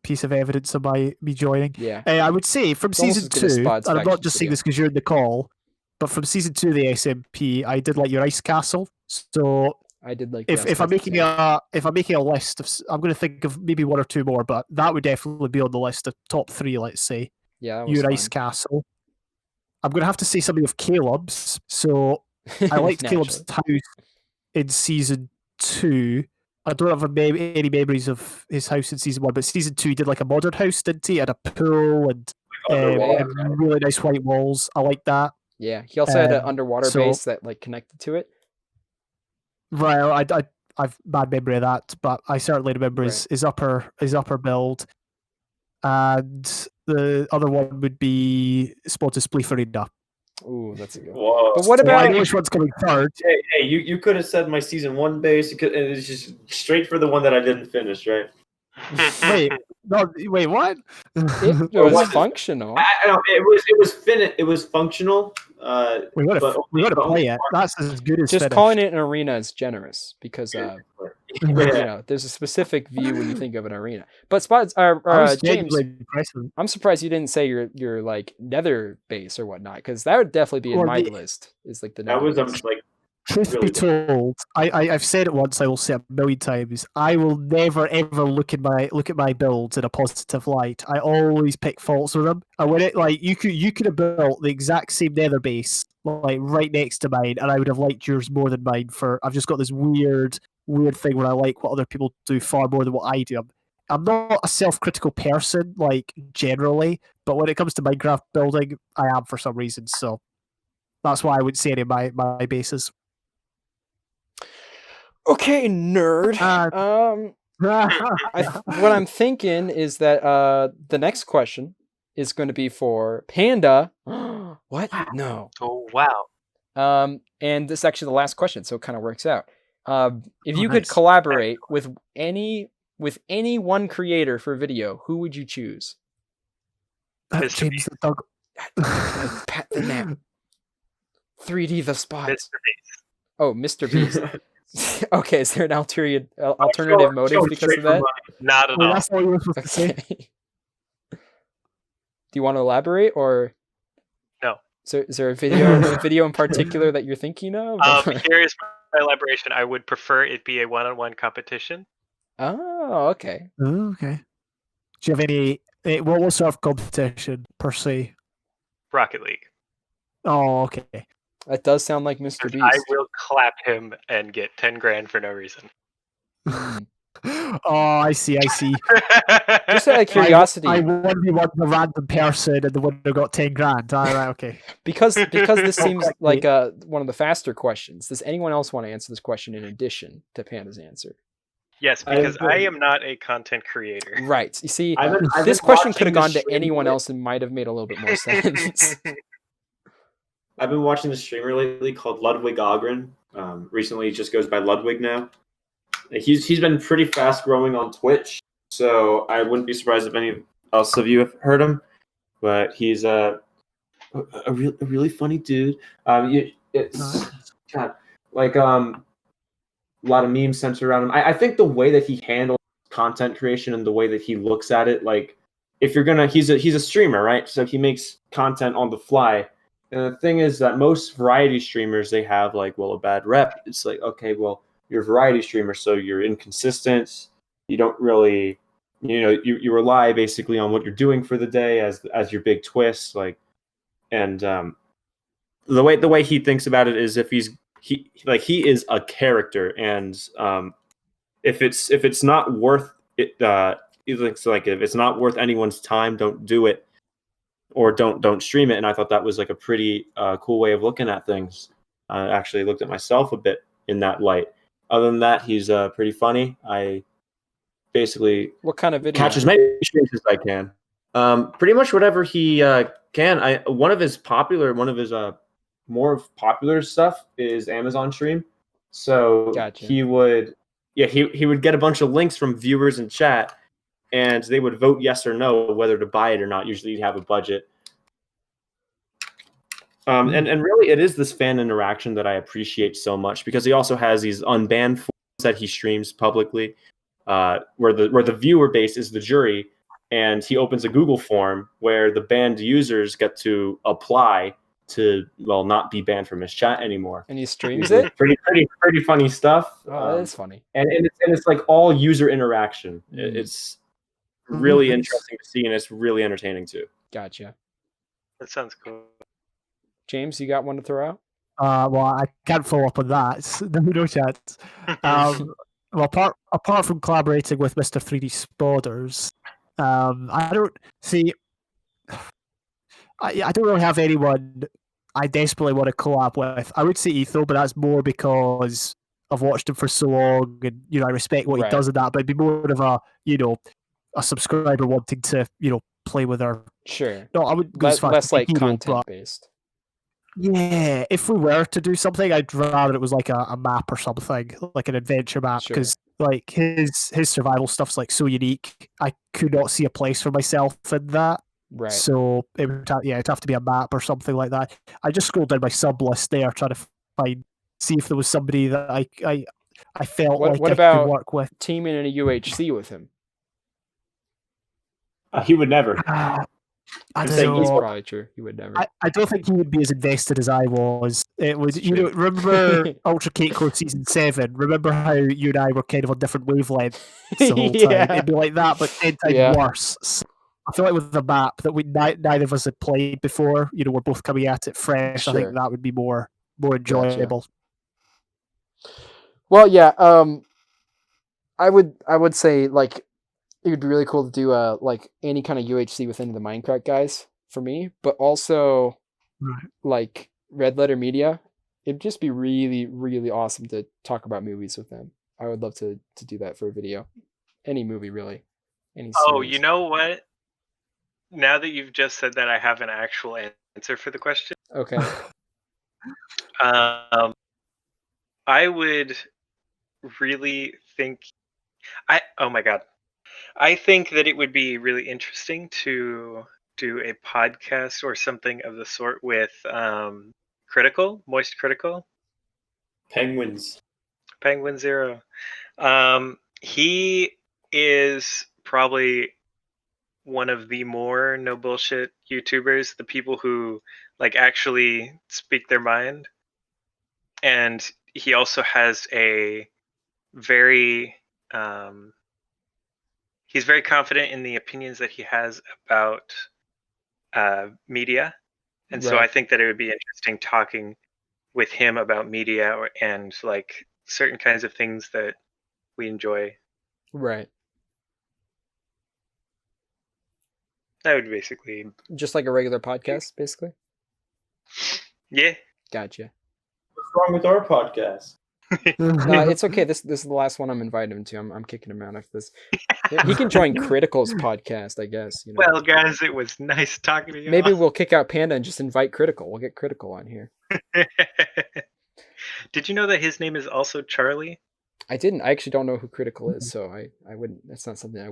Speaker 1: piece of evidence of me joining.
Speaker 2: Yeah.
Speaker 1: I would say from season 2, and I'm not just saying this because you're in the call, but from season 2 of the SMP, I did like your ice castle. So
Speaker 2: I did like
Speaker 1: if I'm making a list of, I'm going to think of maybe 1 or 2 more, but that would definitely be on the list of top 3. Let's say.
Speaker 2: Yeah.
Speaker 1: Your ice castle. I'm going to have to say something of Caleb's. So I liked Caleb's house in season 2. I don't have any memories of his house in season 1, but season 2 he did like a modern house, didn't he? Had a pool and really nice white walls. I like that.
Speaker 2: Yeah, he also had an underwater base that like connected to it.
Speaker 1: Right, I've bad memory of that, but I certainly remember his upper build. and the other one would be Spotted Spleef Arena.
Speaker 2: Ooh, that's a good one.
Speaker 3: Whoa.
Speaker 2: But what
Speaker 1: So I
Speaker 2: about
Speaker 1: know which one's coming third.
Speaker 3: Hey, you could have said my season 1 base. And it's just straight for the one that I didn't finish, right?
Speaker 1: Wait, no, wait, what?
Speaker 2: it
Speaker 3: Or
Speaker 2: was
Speaker 3: what?
Speaker 2: functional?
Speaker 3: I don't. It was functional.
Speaker 1: We gotta
Speaker 3: but
Speaker 1: play it. That's as good as
Speaker 2: Just
Speaker 1: finished.
Speaker 2: calling it an arena is generous because
Speaker 3: Yeah.
Speaker 2: there's a specific view when you think of an arena. But Spots
Speaker 1: I was
Speaker 2: James,
Speaker 1: genuinely impressed with it.
Speaker 2: I'm surprised you didn't say your like nether base or whatnot, because that would definitely be in
Speaker 1: Well,
Speaker 2: my
Speaker 1: the-
Speaker 2: list. Is like the
Speaker 3: That
Speaker 2: nether
Speaker 3: was
Speaker 2: base.
Speaker 3: like
Speaker 1: Truth
Speaker 3: really
Speaker 1: be told, I've said it once. I will say it a million times. I will never ever look at my builds in a positive light. I always pick faults with them. And when it like you could have built the exact same nether base like right next to mine, and I would have liked yours more than mine. I've just got this weird thing where I like what other people do far more than what I do. I'm not a self-critical person like generally, but when it comes to Minecraft building, I am for some reason. So that's why I would say any of my bases.
Speaker 2: Okay, nerd. What I'm thinking is that the next question is going to be for Panda. What? No.
Speaker 4: Oh wow.
Speaker 2: And this is actually the last question, so it kind of works out. If you could
Speaker 1: nice.
Speaker 2: collaborate with any one creator for video, who would you choose?
Speaker 4: Mr.
Speaker 1: James the Dog.
Speaker 2: Pat the net. 3D the spots.
Speaker 4: Mr. Beast.
Speaker 2: Oh, Mr. Beast. Okay, is there an alternative motive because of that?
Speaker 4: Not at
Speaker 1: Wait,
Speaker 4: all.
Speaker 1: that's all you were supposed to say.
Speaker 2: Okay. Do you want to elaborate, or
Speaker 4: No.
Speaker 2: So is there a video in particular that you're thinking of?
Speaker 4: Here's my elaboration. I would prefer it be a one-on-one competition.
Speaker 2: Oh, okay.
Speaker 1: Oh, okay. Do you have any? What sort of competition per se?
Speaker 4: Rocket League.
Speaker 1: Oh, okay.
Speaker 2: That does sound like Mr. Beast.
Speaker 4: I will clap him and get 10 grand for no reason.
Speaker 2: Mm.
Speaker 1: Oh, I see.
Speaker 2: Just out of curiosity,
Speaker 1: I 1v1 a random person, and the winner got 10 grand. All right, okay.
Speaker 2: because this seems
Speaker 1: Correctly.
Speaker 2: like one of the faster questions. Does anyone else want to answer this question in addition to Panda's answer?
Speaker 4: Yes, because I am not a content creator.
Speaker 2: Right. You see,
Speaker 3: I've
Speaker 2: this
Speaker 3: been
Speaker 2: question
Speaker 3: watching
Speaker 2: could have
Speaker 3: the
Speaker 2: gone to
Speaker 3: stream
Speaker 2: anyone
Speaker 3: lately.
Speaker 2: else and might have made a little bit more sense.
Speaker 3: I've been watching the streamer lately called Ludwig Ogren. Recently, he just goes by Ludwig now. He's been pretty fast growing on Twitch, so I wouldn't be surprised if any else of you have heard him. But he's a really funny dude. It's God, like a lot of memes centered around him. I think the way that he handles content creation and the way that he looks at it, like if you're gonna, he's a streamer, right? So he makes content on the fly. And the thing is that most variety streamers, they have like, well, a bad rep. It's like, okay, well, you're a variety streamer, so you're inconsistent. You don't really, you rely basically on what you're doing for the day as your big twist. Like, and the way he thinks about it is if he is a character, and if it's not worth it, he thinks like if it's not worth anyone's time, don't do it. Or don't stream it. And I thought that was like a pretty cool way of looking at things. I actually looked at myself a bit in that light. Other than that, he's pretty funny. I basically
Speaker 2: What kind of video?
Speaker 3: catch as many streams as I can. Pretty much whatever he can. One of his more popular stuff is Amazon stream. So
Speaker 2: Gotcha.
Speaker 3: he would get a bunch of links from viewers in chat, and they would vote yes or no whether to buy it or not. Usually you'd have a budget. And really it is this fan interaction that I appreciate so much, because he also has these unbanned forums that he streams publicly, where the viewer base is the jury, and he opens a Google form where the banned users get to apply to not be banned from his chat anymore.
Speaker 2: And he streams it?
Speaker 3: Pretty funny stuff.
Speaker 2: Oh, that is funny.
Speaker 3: And it's like all user interaction. It's really interesting to see, and it's really entertaining too.
Speaker 2: Gotcha.
Speaker 4: That sounds cool.
Speaker 2: James, you got one to throw out?
Speaker 1: Well, I can't follow up on that. No chance. Well, apart from collaborating with Mr. 3D Spotters, I don't see. I don't really have anyone I desperately want to collab with. I would say Etho, but that's more because I've watched him for so long, and I respect what he does in that. But it'd be more of a a subscriber wanting to, play with our.
Speaker 2: Sure.
Speaker 1: No, I wouldn't go as far as
Speaker 2: Less like
Speaker 1: hero,
Speaker 2: content
Speaker 1: but
Speaker 2: based.
Speaker 1: yeah, if we were to do something, I'd rather it was like a map or something, like an adventure map,
Speaker 2: Sure.
Speaker 1: because like his survival stuff's like so unique. I could not see a place for myself in that.
Speaker 2: Right.
Speaker 1: So it'd have to be a map or something like that. I just scrolled down my sub list there, trying to see if there was somebody that I felt
Speaker 2: What
Speaker 1: like I
Speaker 2: about
Speaker 1: could work with.
Speaker 2: teaming in a UHC with him?
Speaker 3: He would never.
Speaker 1: I
Speaker 3: I'm
Speaker 1: don't
Speaker 3: saying
Speaker 2: That's
Speaker 1: know.
Speaker 2: probably true. He would never.
Speaker 1: I don't think he would be as invested as I was. It was,
Speaker 2: It's true.
Speaker 1: remember Ultra Cakecore Season 7? Remember how you and I were kind of on different wavelengths the whole time?
Speaker 2: Yeah.
Speaker 1: It'd be like that, but 10 times
Speaker 2: Yeah.
Speaker 1: worse. So I feel like with the map that neither of us had played before, we're both coming at it fresh. I
Speaker 2: Sure.
Speaker 1: think that would be more enjoyable.
Speaker 2: Well, yeah. I would say like it would be really cool to do like any kind of UHC with any of the Minecraft guys for me, but also
Speaker 1: Right.
Speaker 2: like Red Letter Media. It'd just be really, really awesome to talk about movies with them. I would love to do that for a video. Any movie, really. Any
Speaker 4: Oh,
Speaker 2: series.
Speaker 4: you know what? Now that you've just said that, I have an actual answer for the question.
Speaker 2: Okay.
Speaker 4: I would really think. Oh my god. I think that it would be really interesting to do a podcast or something of the sort with Moist Critical,
Speaker 3: Penguins.
Speaker 4: Penguin Zero. He is probably one of the more no bullshit YouTubers, the people who like actually speak their mind. And he also has a very he's very confident in the opinions that he has about media. And so
Speaker 2: Right.
Speaker 4: I think that it would be interesting talking with him about media and like certain kinds of things that we enjoy.
Speaker 2: Right.
Speaker 4: That would basically,
Speaker 2: Just like a regular podcast, basically.
Speaker 4: yeah.
Speaker 2: Gotcha.
Speaker 3: What's wrong with our podcast?
Speaker 2: It's okay. This is the last one I'm inviting him to. I'm kicking him out of this. He can join Critical's podcast, I guess.
Speaker 4: Well, guys, it was nice talking to you.
Speaker 2: Maybe we'll kick out Panda and just invite Critical. We'll get Critical on here.
Speaker 4: Did you know that his name is also Charlie?
Speaker 2: I didn't. I actually don't know who Critical is, so I wouldn't. That's not something I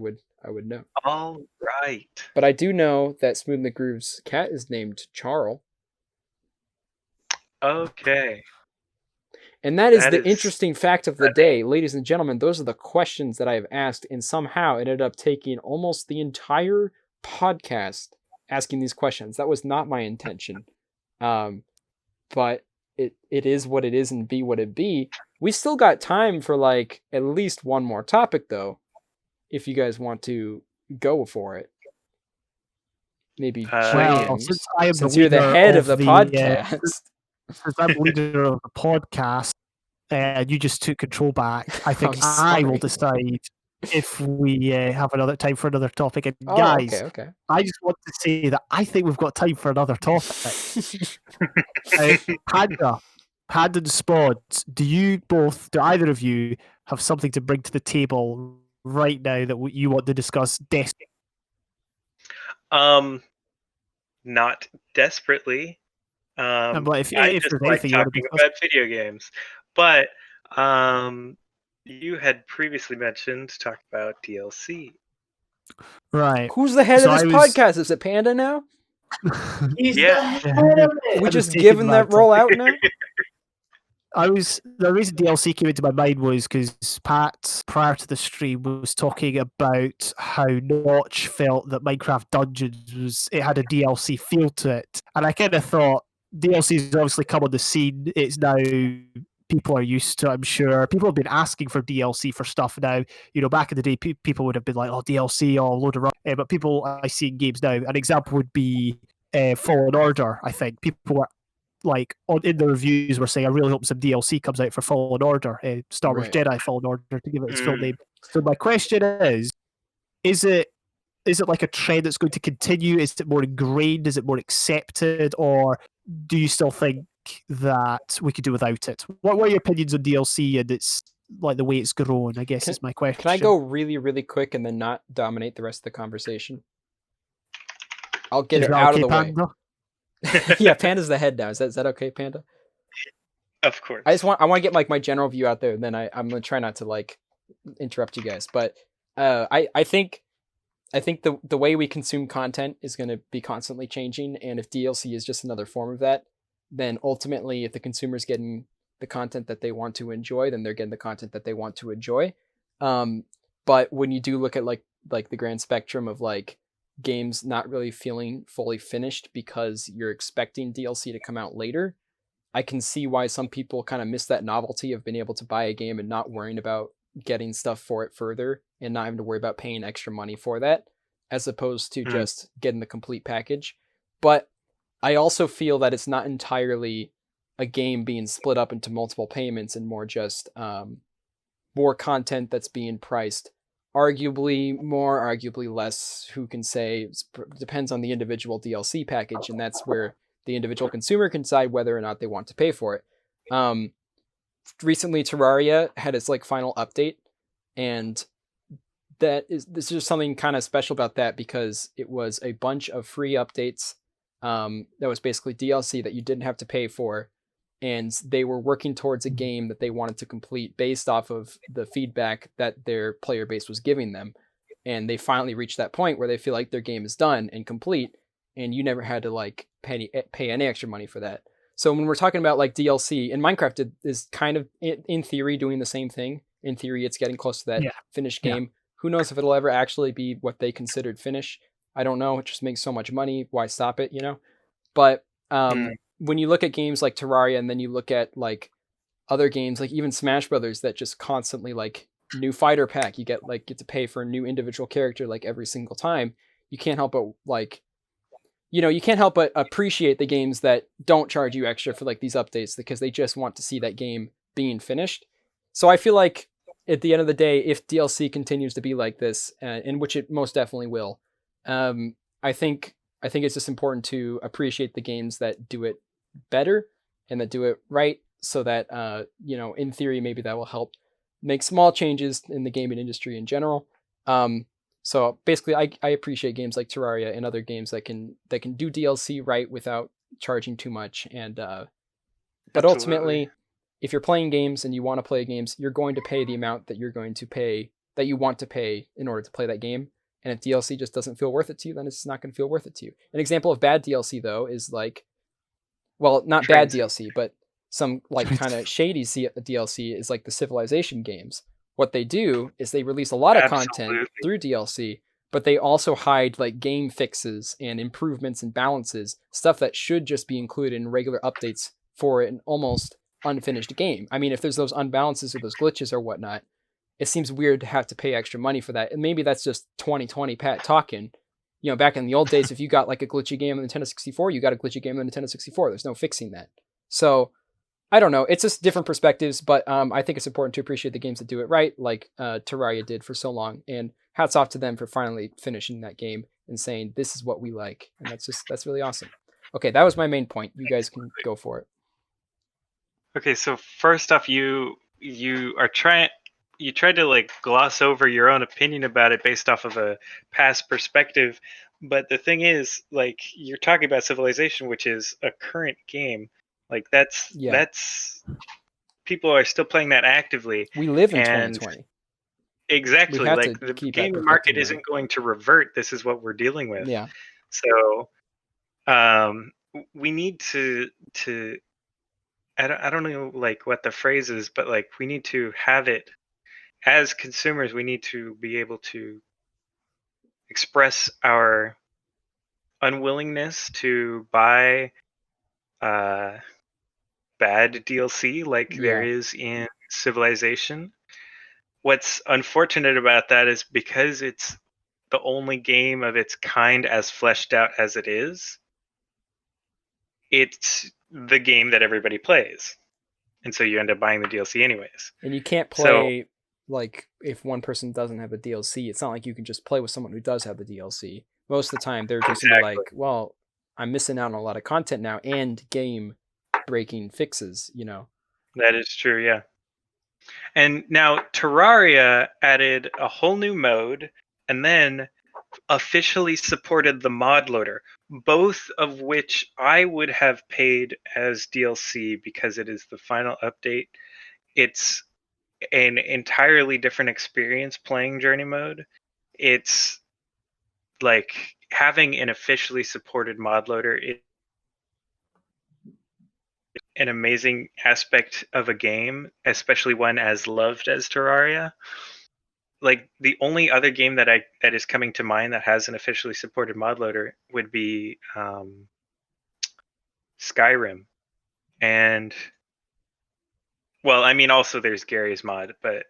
Speaker 2: would know.
Speaker 4: All right.
Speaker 2: But I do know that Smooth McGroove's cat is named Charl.
Speaker 4: Okay.
Speaker 2: And that is the interesting fact of the day. Ladies and gentlemen, those are the questions that I have asked, and somehow ended up taking almost the entire podcast asking these questions. That was not my intention. But it is what it is and be what it be. We still got time for like at least one more topic, though, if you guys want to go for it. Maybe James, since you're the head of the podcast.
Speaker 1: Since I'm leader of the podcast, and you just took control back, I think I will decide if we have another time for another topic. And guys,
Speaker 2: okay.
Speaker 1: I just want to say that I think we've got time for another topic. Panda and Spods, do either of you have something to bring to the table right now that you want to discuss?
Speaker 4: Not desperately.
Speaker 1: But if
Speaker 4: I
Speaker 1: just
Speaker 4: just
Speaker 1: like
Speaker 4: talking about video games. But you had previously mentioned to talk about DLC.
Speaker 1: Right.
Speaker 2: Who's the head of this podcast? Is it Panda now?
Speaker 3: He's
Speaker 4: Yeah.
Speaker 3: the head of it.
Speaker 2: We just giving that role out now?
Speaker 1: The reason DLC came into my mind was because Pat, prior to the stream, was talking about how Notch felt that Minecraft Dungeons had a DLC feel to it. And I kind of thought, DLC has obviously come on the scene. It's now, people are used to it, I'm sure. People have been asking for DLC for stuff now. Back in the day, people would have been like, oh, DLC, oh, load of rubbish. But people I see in games now, an example would be Fallen Order, I think. People were like in the reviews were saying, I really hope some DLC comes out for Fallen Order, Star Wars Jedi Fallen Order, to give it its full name. So my question is it like a trend that's going to continue? Is it more ingrained? Is it more accepted? Or do you still think that we could do without it? What are your opinions on DLC and its like the way it's grown, I guess is my question.
Speaker 2: Can I go really, really quick and then not dominate the rest of the conversation? I'll get
Speaker 1: Is
Speaker 2: it
Speaker 1: that
Speaker 2: out
Speaker 1: okay,
Speaker 2: of the way.
Speaker 1: Panda?
Speaker 2: Yeah, Panda's the head now. Is that okay, Panda?
Speaker 4: Of course.
Speaker 2: I want to get like my general view out there, and then I'm gonna try not to like interrupt you guys. But I think the way we consume content is gonna be constantly changing, and if DLC is just another form of that, then ultimately, if the consumer's getting the content that they want to enjoy, then they're getting the content that they want to enjoy. But when you do look at like the grand spectrum of like games not really feeling fully finished because you're expecting DLC to come out later, I can see why some people kind of miss that novelty of being able to buy a game and not worrying about getting stuff for it further and not having to worry about paying extra money for that, as opposed to just getting the complete package. But I also feel that it's not entirely a game being split up into multiple payments and more just more content that's being priced. Arguably more, arguably less. Who can say? It depends on the individual DLC package, and that's where the individual consumer can decide whether or not they want to pay for it. Recently, Terraria had its like final update, and there's just something kind of special about that because it was a bunch of free updates. That was basically DLC that you didn't have to pay for, and they were working towards a game that they wanted to complete based off of the feedback that their player base was giving them. And they finally reached that point where they feel like their game is done and complete, and you never had to like pay any extra money for that. So when we're talking about like DLC, and Minecraft is kind of in theory doing the same thing. In theory, it's getting close to that finished game. Who knows if it'll ever actually be what they considered finish? I don't know. It just makes so much money. Why stop it? You know. But when you look at games like Terraria, and then you look at like other games, like even Smash Brothers, that just constantly like new fighter pack, you get to pay for a new individual character like every single time. You can't help but like, you can't help but appreciate the games that don't charge you extra for like these updates because they just want to see that game being finished. So I feel like at the end of the day, if DLC continues to be like this, in which it most definitely will, I think it's just important to appreciate the games that do it better and that do it right, so that in theory maybe that will help make small changes in the gaming industry in general. So basically, I appreciate games like Terraria and other games that can do DLC right without charging too much. And but ultimately, if you're playing games and you want to play games, you're going to pay the amount that you want to pay in order to play that game. And if DLC just doesn't feel worth it to you, then it's not going to feel worth it to you. An example of bad DLC though is like, well, not bad DLC, but some like kind of shady DLC is like the Civilization games. What they do is they release a lot of content through DLC, but they also hide like game fixes and improvements and balances, stuff that should just be included in regular updates for an almost unfinished game. I mean, if there's those unbalances or those glitches or whatnot, it seems weird to have to pay extra money for that. And maybe that's just 2020 Pat talking. Back in the old days, if you got like a glitchy game on the Nintendo 64, you got a glitchy game on the Nintendo 64. There's no fixing that. So I don't know. It's just different perspectives, but I think it's important to appreciate the games that do it right, like Terraria did for so long. And hats off to them for finally finishing that game and saying, this is what we like. And that's really awesome. Okay, that was my main point. You guys can go for it.
Speaker 4: Okay, so first off, you tried to like gloss over your own opinion about it based off of a past perspective. But the thing is, like, you're talking about Civilization, which is a current game. Like that's people are still playing that actively.
Speaker 2: We live in 2020.
Speaker 4: Exactly. Like the gaming market isn't going to revert. This is what we're dealing with.
Speaker 2: Yeah.
Speaker 4: So we need to I don't know like what the phrase is, but like we need to have it as consumers. We need to be able to express our unwillingness to buy bad DLC like there is in Civilization. What's unfortunate about that is because it's the only game of its kind as fleshed out as it is, it's the game that everybody plays. And so you end up buying the DLC anyways.
Speaker 2: And you can't play, like, if one person doesn't have a DLC, it's not like you can just play with someone who does have the DLC. Most of the time, they're just like, well, I'm missing out on a lot of content now and game breaking fixes,
Speaker 4: That is true, yeah. And now Terraria added a whole new mode and then officially supported the mod loader, both of which I would have paid as DLC because it is the final update. It's an entirely different experience playing Journey mode. It's like having an officially supported mod loader is an amazing aspect of a game, especially one as loved as Terraria. Like the only other game that is coming to mind that has an officially supported mod loader would be Skyrim, and well, I mean, also there's Gary's mod, but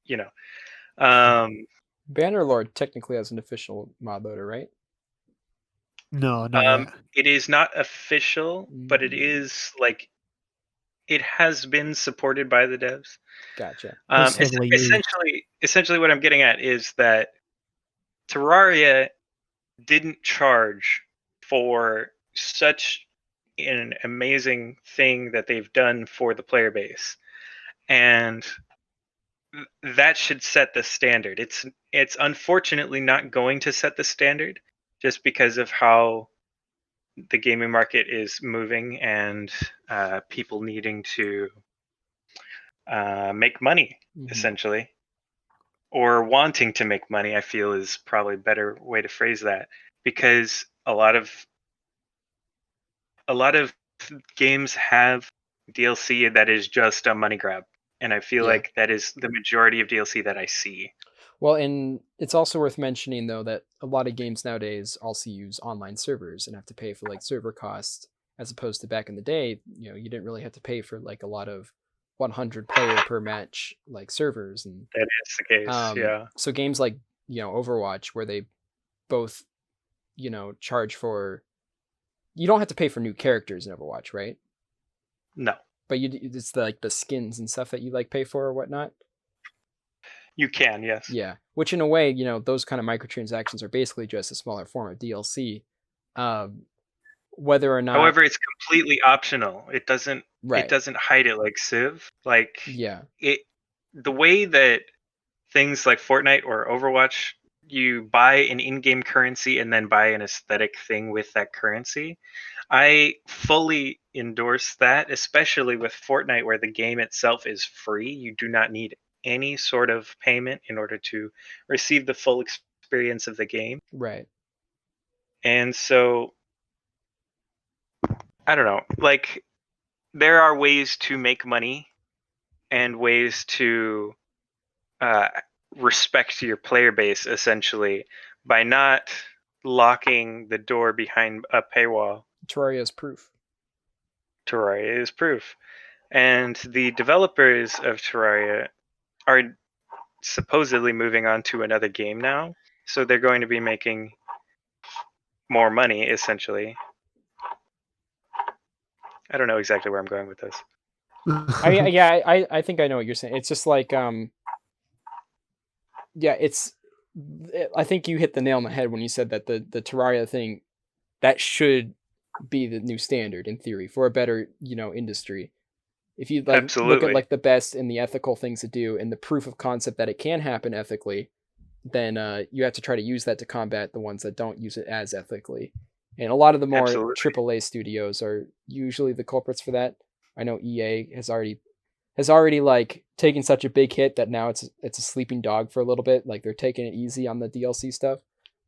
Speaker 4: you know,
Speaker 2: Bannerlord technically has an official mod loader, right?
Speaker 1: No, not yet.
Speaker 4: it is not official, but it is like it has been supported by the devs.
Speaker 2: Gotcha.
Speaker 1: It's heavily used.
Speaker 4: Essentially, what I'm getting at is that Terraria didn't charge for such an amazing thing that they've done for the player base, and that should set the standard. It's unfortunately not going to set the standard just because of how the gaming market is moving and people needing to make money, essentially, or wanting to make money. I feel is probably a better way to phrase that, because a lot of games have DLC that is just a money grab, and I feel like that is the majority of DLC that I see.
Speaker 2: Well, and it's also worth mentioning though that a lot of games nowadays also use online servers and have to pay for like server costs, as opposed to back in the day, you know, you didn't really have to pay for like a lot of 100 player per match like servers, and
Speaker 4: that is the case. Yeah.
Speaker 2: So games like, you know, Overwatch, where they both, you know, charge for, you don't have to pay for new characters in Overwatch, right?
Speaker 4: No.
Speaker 2: But it's like the skins and stuff that you like pay for or whatnot.
Speaker 4: You can, yes.
Speaker 2: Yeah, which in a way, you know, those kind of microtransactions are basically just a smaller form of DLC. Whether or not,
Speaker 4: however, it's completely optional. It doesn't hide it like Civ. Like the way that things like Fortnite or Overwatch, you buy an in-game currency and then buy an aesthetic thing with that currency. I fully endorse that, especially with Fortnite, where the game itself is free. You do not need any sort of payment in order to receive the full experience of the game.
Speaker 2: Right.
Speaker 4: And so, I don't know, like, there are ways to make money and ways to respect your player base, essentially, by not locking the door behind a paywall.
Speaker 2: Terraria is proof.
Speaker 4: Terraria is proof. And the developers of Terraria are supposedly moving on to another game now, so they're going to be making more money, essentially. I don't know exactly where I'm going with this.
Speaker 2: I think I know what you're saying. It's just like I think you hit the nail on the head when you said that the Terraria thing, that should be the new standard in theory for a better, you know, industry. If you like look at like the best and the ethical things to do and the proof of concept that it can happen ethically, then you have to try to use that to combat the ones that don't use it as ethically. And a lot of the more AAA studios are usually the culprits for that. I know EA has already like taken such a big hit that now it's a sleeping dog for a little bit. Like they're taking it easy on the DLC stuff.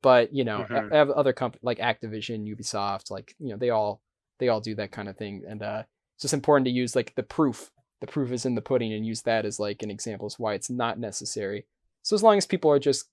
Speaker 2: But you know, I have other companies like Activision, Ubisoft, like, you know, they all do that kind of thing. And it's just important to use like the proof. The proof is in the pudding, and use that as like an example as why it's not necessary. So as long as people are just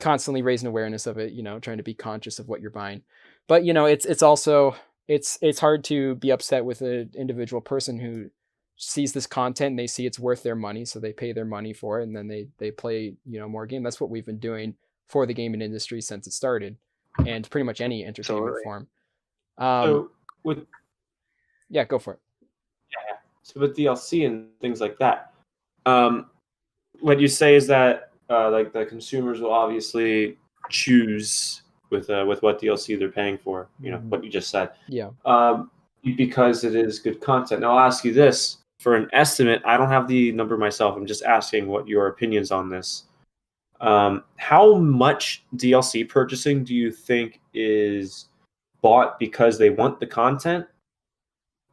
Speaker 2: constantly raising awareness of it, you know, trying to be conscious of what you're buying. But you know, it's also it's hard to be upset with an individual person who sees this content and they see it's worth their money, so they pay their money for it, and then they play, you know, more game. That's what we've been doing for the gaming industry since it started, and pretty much any entertainment form.
Speaker 3: So
Speaker 2: yeah, go for it.
Speaker 3: Yeah. So with DLC and things like that, what you say is that like the consumers will obviously choose with what DLC they're paying for. You know what you just said.
Speaker 2: Yeah.
Speaker 3: Because it is good content. Now I'll ask you this: for an estimate, I don't have the number myself. I'm just asking what your opinions on this. How much DLC purchasing do you think is bought because they want the content,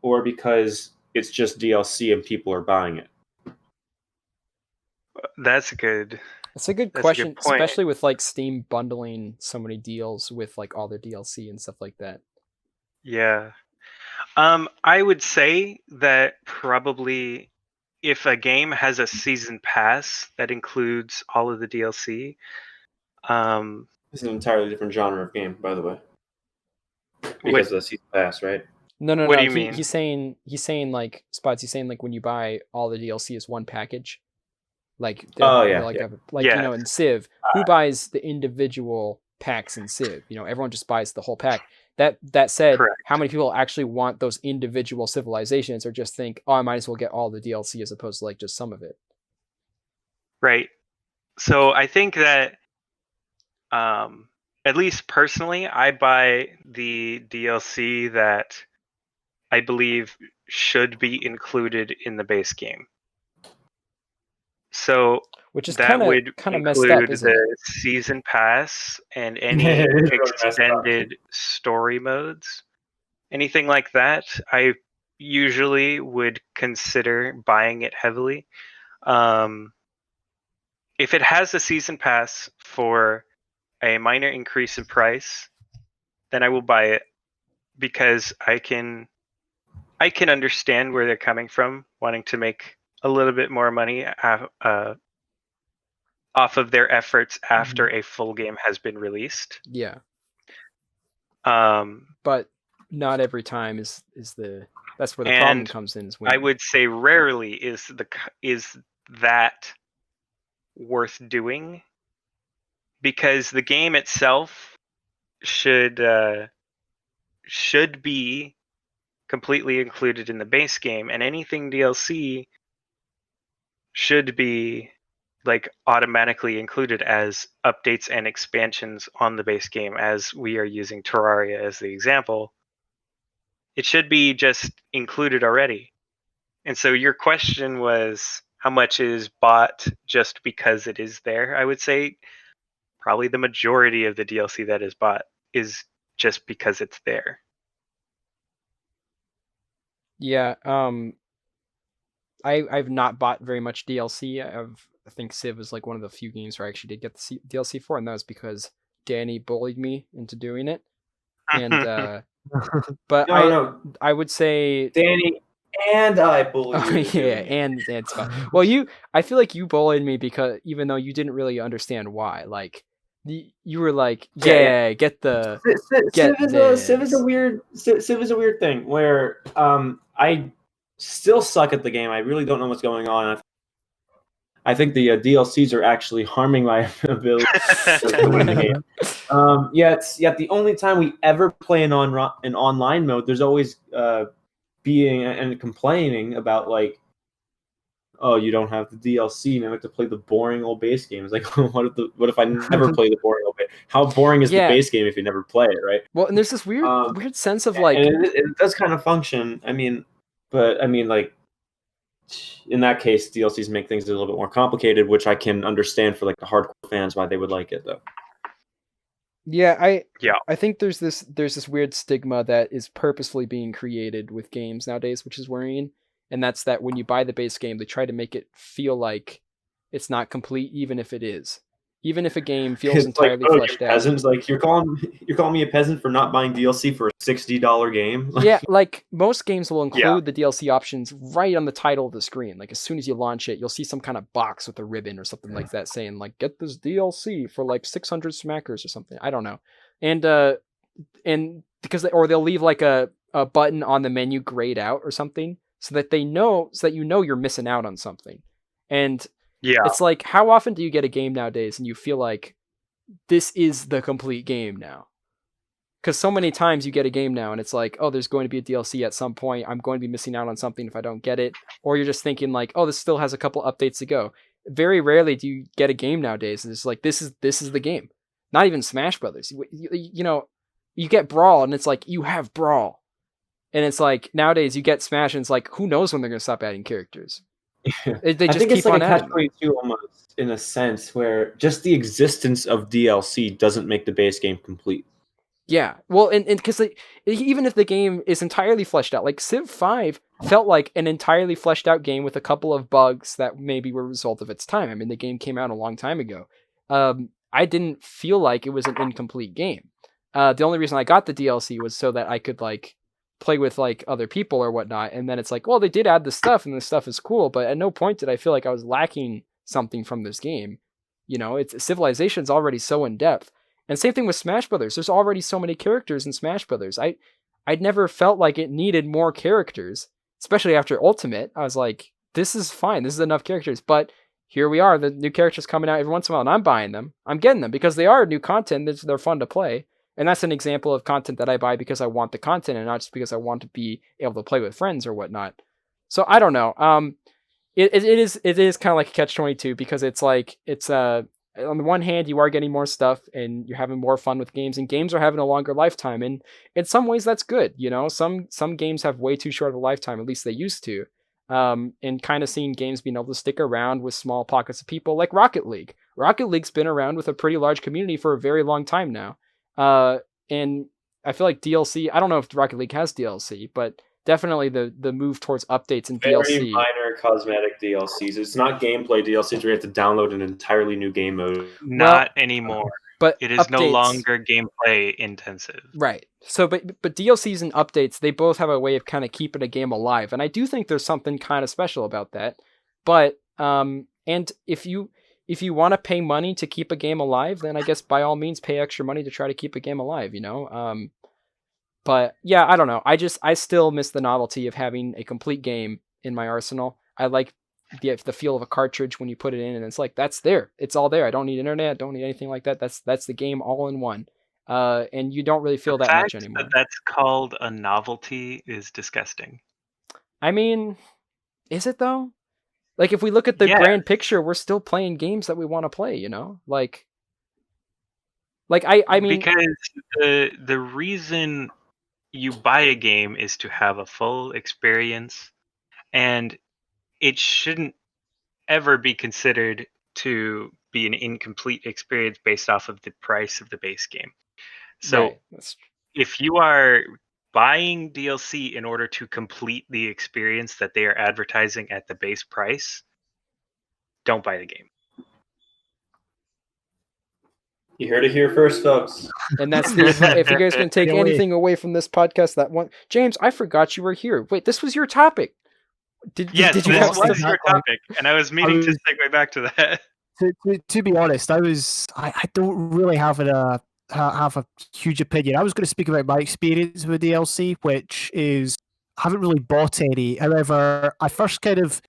Speaker 3: or because it's just DLC and people are buying it?
Speaker 4: That's a good
Speaker 2: question,
Speaker 4: point.
Speaker 2: especially with like Steam bundling so many deals with like all their DLC and stuff like that.
Speaker 4: Yeah. I would say that probably if a game has a season pass that includes all of the DLC,
Speaker 3: It's an entirely different genre of game, by the way, because of the season pass, right?
Speaker 2: No.
Speaker 4: What do you mean?
Speaker 2: He's saying like Spots. He's saying like when you buy all the DLC as one package, like in Civ, who buys the individual packs in Civ? Everyone just buys the whole pack. That said,
Speaker 4: Correct.
Speaker 2: How many people actually want those individual civilizations, or just think, oh, I might as well get all the DLC as opposed to like just some of it?
Speaker 4: Right. So I think that, at least personally, I buy the DLC that I believe should be included in the base game. So
Speaker 2: which is
Speaker 4: that would
Speaker 2: messed up,
Speaker 4: include the season pass and any extended story modes. Anything like that, I usually would consider buying it heavily. If it has a season pass for a minor increase in price, then I will buy it, because I can understand where they're coming from, wanting to make a little bit more money off of their efforts after a full game has been released.
Speaker 2: Yeah. But not every time is that's where the problem comes in.
Speaker 4: I would say rarely is that worth doing, because the game itself should be completely included in the base game, and anything DLC should be like automatically included as updates and expansions on the base game, as we are using Terraria as the example. It should be just included already. And so your question was, how much is bought just because it is there? I would say probably the majority of the DLC that is bought is just because it's there.
Speaker 2: Yeah, I've not bought very much DLC. I think Civ is like one of the few games where I actually did get the DLC for, and that was because Danny bullied me into doing it. And but I would say
Speaker 3: Danny and I bullied you.
Speaker 2: and it's fun. Well, I feel like you bullied me because even though you didn't really understand why, like you were like, get the
Speaker 3: Civ is a weird thing where I still suck at the game. I really don't know what's going on. I think the DLCs are actually harming my ability to win the game. Yet the only time we ever play in online mode, there's always being and complaining about like, oh, you don't have the DLC, and I have to play the boring old base game. It's like, what if I never play the boring old base? How boring is the base game if you never play it, right?
Speaker 2: Well, and there's this weird sense of like,
Speaker 3: and it does kind of function. But like, in that case, DLCs make things a little bit more complicated, which I can understand for like the hardcore fans why they would like it though.
Speaker 2: Yeah, I think there's this weird stigma that is purposefully being created with games nowadays, which is worrying. And that's that when you buy the base game, they try to make it feel like it's not complete, even if it is. Even if a game feels entirely fleshed out.
Speaker 3: Peasants, like you're calling me a peasant for not buying DLC for a $60 game.
Speaker 2: Yeah, like most games will include the DLC options right on the title of the screen. Like as soon as you launch it, you'll see some kind of box with a ribbon or something like that saying like, get this DLC for like 600 smackers or something. I don't know. And because they'll leave like a button on the menu grayed out or something so that you're missing out on something. And it's like, how often do you get a game nowadays and you feel like this is the complete game now? Because so many times you get a game now and it's like, oh, there's going to be a DLC at some point. I'm going to be missing out on something if I don't get it. Or you're just thinking like, oh, this still has a couple updates to go. Very rarely do you get a game nowadays and it's like, this is the game. Not even Smash Brothers. You get Brawl and it's like, you have Brawl. And it's like nowadays you get Smash and it's like, who knows when they're going to stop adding characters? They
Speaker 3: I
Speaker 2: just
Speaker 3: think
Speaker 2: keep
Speaker 3: it's like
Speaker 2: on
Speaker 3: a
Speaker 2: adding them.
Speaker 3: catch-22 almost, in a sense, where just the existence of DLC doesn't make the base game complete.
Speaker 2: Yeah, well, and because even if the game is entirely fleshed out, like Civ 5 felt like an entirely fleshed out game with a couple of bugs that maybe were a result of its time. I mean, the game came out a long time ago. I didn't feel like it was an incomplete game. The only reason I got the DLC was so that I could like play with like other people or whatnot. And then it's like, well, they did add the stuff, and the stuff is cool, but at no point did I feel like I was lacking something from this game. You know, Civilization's already so in depth. And same thing with Smash Brothers. There's already so many characters in Smash Brothers. I'd never felt like it needed more characters, especially after Ultimate. I was like, this is fine. This is enough characters. But here we are. The new characters coming out every once in a while, and I'm buying them. I'm getting them because they are new content. They're fun to play. And that's an example of content that I buy because I want the content and not just because I want to be able to play with friends or whatnot. So I don't know. It is kind of like a catch-22 because it's like on the one hand, you are getting more stuff and you're having more fun with games, and games are having a longer lifetime. And in some ways that's good. You know, some games have way too short of a lifetime, at least they used to. And kind of seeing games being able to stick around with small pockets of people like Rocket League. Rocket League's been around with a pretty large community for a very long time now. And I feel like DLC, I don't know if Rocket League has DLC, but definitely the move towards updates and
Speaker 3: Very
Speaker 2: DLC.
Speaker 3: minor cosmetic DLCs. It's not gameplay DLCs where you have to download an entirely new game mode.
Speaker 4: Not anymore.
Speaker 2: But
Speaker 4: it is
Speaker 2: updates,
Speaker 4: no longer gameplay intensive.
Speaker 2: Right. So, but DLCs and updates, they both have a way of kind of keeping a game alive, and I do think there's something kind of special about that. But and if you want to pay money to keep a game alive, then I guess by all means pay extra money to try to keep a game alive. You know. But yeah, I don't know. I still miss the novelty of having a complete game in my arsenal. I like the feel of a cartridge when you put it in, and it's like that's there. It's all there. I don't need internet. Don't need anything like that. That's the game all in one. And you don't really feel that much anymore.
Speaker 4: That's called a novelty is disgusting.
Speaker 2: I mean, is it though? Like if we look at the grand picture, we're still playing games that we want to play. You know, like I mean,
Speaker 4: because the reason you buy a game is to have a full experience, and it shouldn't ever be considered to be an incomplete experience based off of the price of the base game. So
Speaker 2: right.
Speaker 4: if you are buying DLC in order to complete the experience that they are advertising at the base price, don't buy the game.
Speaker 3: You heard it here first, folks.
Speaker 2: And that's if you guys can take anything away from this podcast, that one. James, I forgot you were here. Wait, this was your topic. Did you
Speaker 4: this was your topic, and I was meaning to segue back to that.
Speaker 1: To be honest, I don't really have a huge opinion. I was going to speak about my experience with DLC, which is I haven't really bought any. However, I first kind of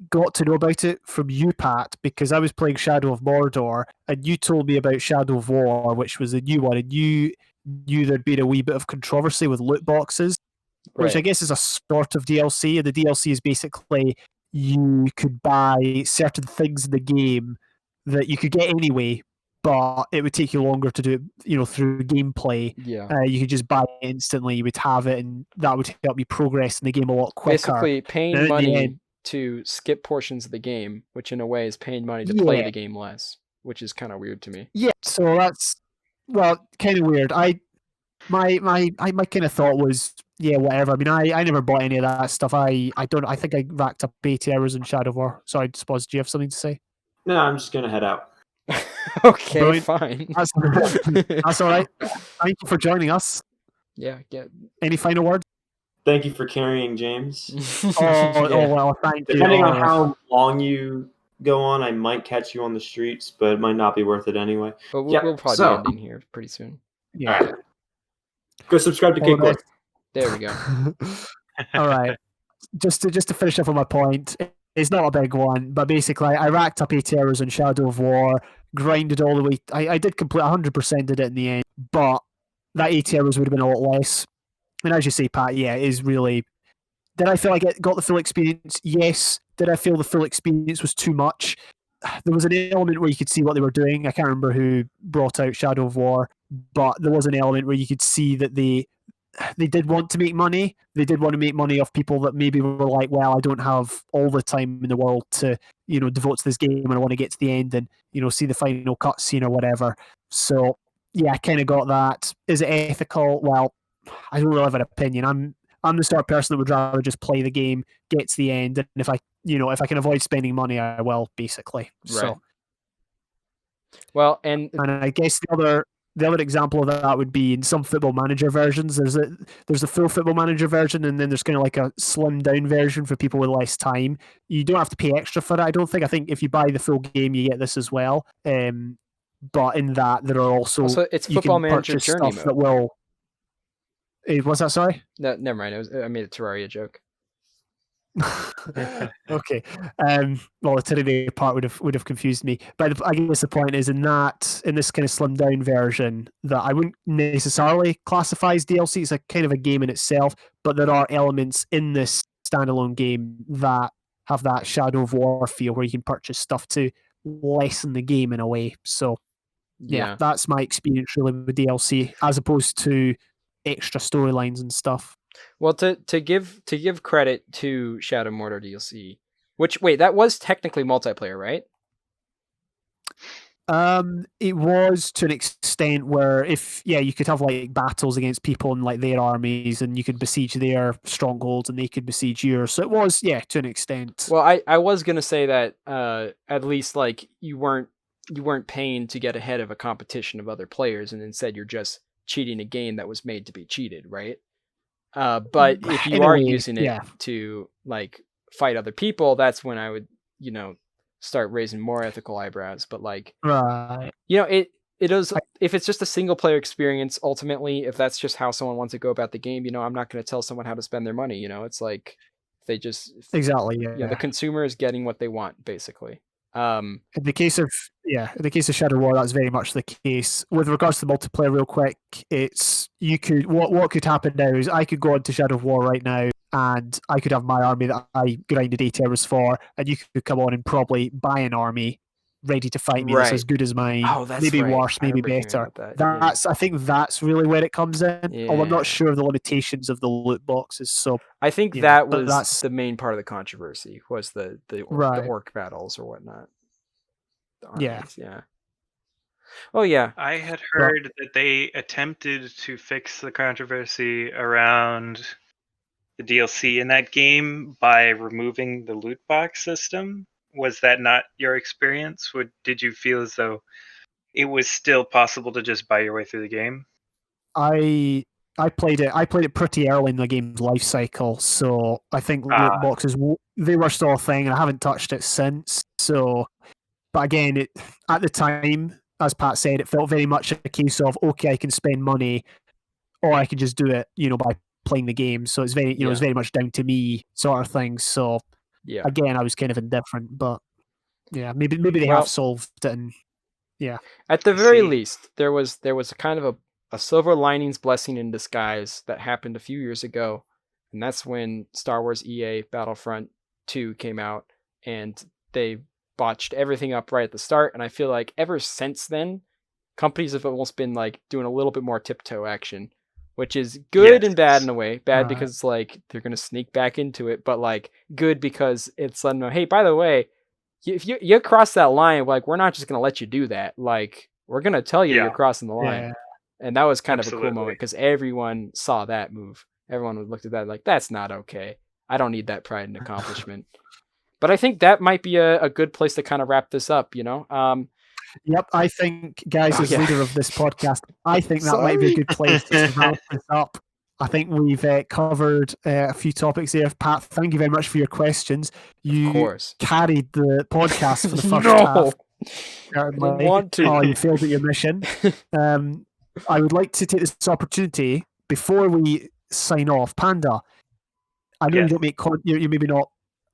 Speaker 1: got to know about it from you, Pat, because I was playing Shadow of Mordor, and you told me about Shadow of War, which was a new one, and you knew there'd been a wee bit of controversy with loot boxes, which I guess is a sort of DLC, and the DLC is basically you could buy certain things in the game that you could get anyway, but it would take you longer to do it, through gameplay.
Speaker 2: Yeah.
Speaker 1: You could just buy it instantly, you would have it, and that would help you progress in the game a lot quicker.
Speaker 2: Basically, paying money to skip portions of the game, which in a way is paying money to play the game less, which is kind of weird to me.
Speaker 1: Yeah, so that's kind of weird. My kind of thought was, whatever. I mean, I never bought any of that stuff. I think I racked up 80 hours in Shadow of War. So I suppose, do you have something to say?
Speaker 3: No, I'm just gonna head out.
Speaker 2: Okay,
Speaker 1: Brilliant.
Speaker 2: fine.
Speaker 1: That's all right. Thank you for joining us.
Speaker 2: Yeah.
Speaker 1: Any final words?
Speaker 3: Thank you for carrying James.
Speaker 1: Well, thank you.
Speaker 3: Depending on how long you go on, I might catch you on the streets, but it might not be worth it anyway.
Speaker 2: But we'll probably be ending here pretty soon.
Speaker 1: Yeah.
Speaker 3: All right. Go subscribe to Cakecore.
Speaker 2: There we go.
Speaker 1: All right. Just to finish up on my point, it's not a big one, but basically I racked up 80 hours in Shadow of War, grinded all the way. I did complete 100% did it in the end, but that 80 hours would have been a lot less. And as you say, Pat, it is really... Did I feel like I got the full experience? Yes. Did I feel the full experience was too much? There was an element where you could see what they were doing. I can't remember who brought out Shadow of War, but there was an element where you could see that they did want to make money. They did want to make money off people that maybe were like, well, I don't have all the time in the world to, devote to this game, and I want to get to the end and, see the final cutscene or whatever. So, yeah, I kind of got that. Is it ethical? Well, I don't really have an opinion. I'm the sort of person that would rather just play the game, get to the end, and if I can avoid spending money, I will, basically.
Speaker 2: Right.
Speaker 1: So,
Speaker 2: well, and
Speaker 1: I guess the other example of that would be in some Football Manager versions. There's a full Football Manager version, and then there's kind of like a slimmed down version for people with less time. You don't have to pay extra for it, I don't think. I think if you buy the full game, you get this as well. But in that, there are also
Speaker 2: it's
Speaker 1: you
Speaker 2: Football
Speaker 1: can
Speaker 2: Manager
Speaker 1: purchase
Speaker 2: Journey
Speaker 1: stuff
Speaker 2: mode.
Speaker 1: that will. What's that? Sorry.
Speaker 2: No, never mind. I made a Terraria joke.
Speaker 1: Okay. Well, the Terraria part would have confused me, but I guess the point is in this kind of slimmed down version that I wouldn't necessarily classify as DLC. It's a kind of a game in itself, but there are elements in this standalone game that have that Shadow of War feel, where you can purchase stuff to lessen the game in a way. So, yeah. That's my experience really with DLC, as opposed to extra storylines and stuff.
Speaker 2: Well, to give credit to Shadow Mordor DLC, that was technically multiplayer, right?
Speaker 1: It was to an extent where you could have like battles against people and like their armies, and you could besiege their strongholds and they could besiege yours. So it was, to an extent.
Speaker 2: Well, I was gonna say that at least like you weren't paying to get ahead of a competition of other players, and instead you're just cheating a game that was made to be cheated, right? But if you are using it to like fight other people, that's when I would, start raising more ethical eyebrows. But like,
Speaker 1: right,
Speaker 2: it is, if it's just a single player experience, ultimately, if that's just how someone wants to go about the game, I'm not going to tell someone how to spend their money. It's like they just
Speaker 1: exactly,
Speaker 2: the consumer is getting what they want, basically.
Speaker 1: In the case of Shadow War, that's very much the case. With regards to multiplayer, real quick, it's what could happen now is I could go into Shadow War right now, and I could have my army that I grinded 8 hours for, and you could come on and probably buy an army ready to fight me that's as good as mine.
Speaker 2: Oh, that's
Speaker 1: maybe
Speaker 2: right.
Speaker 1: worse, maybe better. I think that's really where it comes in.
Speaker 2: Yeah.
Speaker 1: Although I'm not sure of the limitations of the loot boxes. So
Speaker 2: I think that was the main part of the controversy, was the orc battles or whatnot. Yeah. Oh yeah.
Speaker 4: I had heard that they attempted to fix the controversy around the DLC in that game by removing the loot box system. Was that not your experience? Did you feel as though it was still possible to just buy your way through the game?
Speaker 1: I played it pretty early in the game's life cycle, so I think loot boxes, they were still a thing, and I haven't touched it since. So, but again, at the time, as Pat said, it felt very much a case of, okay, I can spend money, or I can just do it, by playing the game. So it's very, it's very much down to me, sort of thing. So again, I was kind of indifferent, but maybe they have solved it. And
Speaker 2: at the very least, there was a kind of a silver linings blessing in disguise that happened a few years ago, and that's when Star Wars EA Battlefront 2 came out, and they botched everything up right at the start. And I feel like ever since then, companies have almost been like doing a little bit more tiptoe action, which is good and bad in a way. Bad because it's like they're going to sneak back into it, but like good because it's letting them know, hey, by the way, if you cross that line, like we're not just going to let you do that. Like we're going to tell you you're crossing the line. Yeah. And that was kind of a cool moment because everyone saw that move. Everyone looked at that like, that's not okay. I don't need that pride and accomplishment. But I think that might be a good place to kind of wrap this up,
Speaker 1: Yep, I think, guys, as leader of this podcast, I think that might be a good place to wrap this up. I think we've covered a few topics there. Pat, thank you very much for your questions. You carried the podcast for the first half.
Speaker 2: I didn't want to.
Speaker 1: Oh, you failed at your mission. I would like to take this opportunity before we sign off. Panda, I know you don't make you're maybe not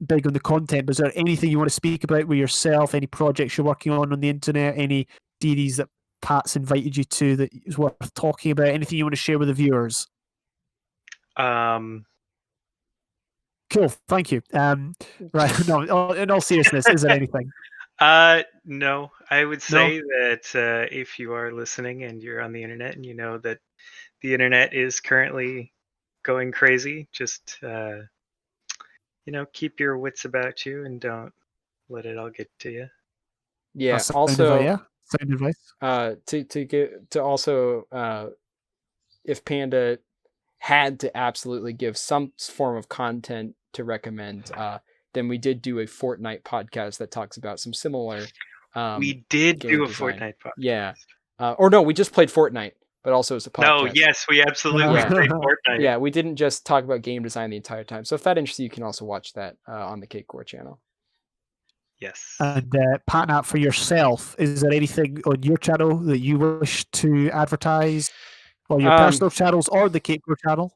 Speaker 1: big on the content, but is there anything you want to speak about with yourself? Any projects you're working on the internet? Any series that Pat's invited you to that is worth talking about? Anything you want to share with the viewers?
Speaker 4: Cool,
Speaker 1: thank you. Right, no, in all seriousness, is there anything?
Speaker 4: No, I would say that if you are listening and you're on the internet and you know that the internet is currently going crazy. Just keep your wits about you and don't let it all get to you.
Speaker 2: Yeah.
Speaker 1: Sound
Speaker 2: Also,
Speaker 1: advice, yeah. Sound advice.
Speaker 2: to also, if Panda had to absolutely give some form of content to recommend, then we did do a Fortnite podcast that talks about some similar.
Speaker 4: We did
Speaker 2: game
Speaker 4: do a
Speaker 2: design.
Speaker 4: Fortnite podcast.
Speaker 2: Yeah. Or no, we just played Fortnite, but also as a podcast.
Speaker 4: No, yes, we absolutely
Speaker 1: Yeah.
Speaker 4: played Fortnite.
Speaker 2: Yeah, we didn't just talk about game design the entire time. So if that interests you, you can also watch that on the Cakecore channel.
Speaker 4: Yes.
Speaker 1: And Pat, for yourself, is there anything on your channel that you wish to advertise, or your personal channels, or the Cakecore channel?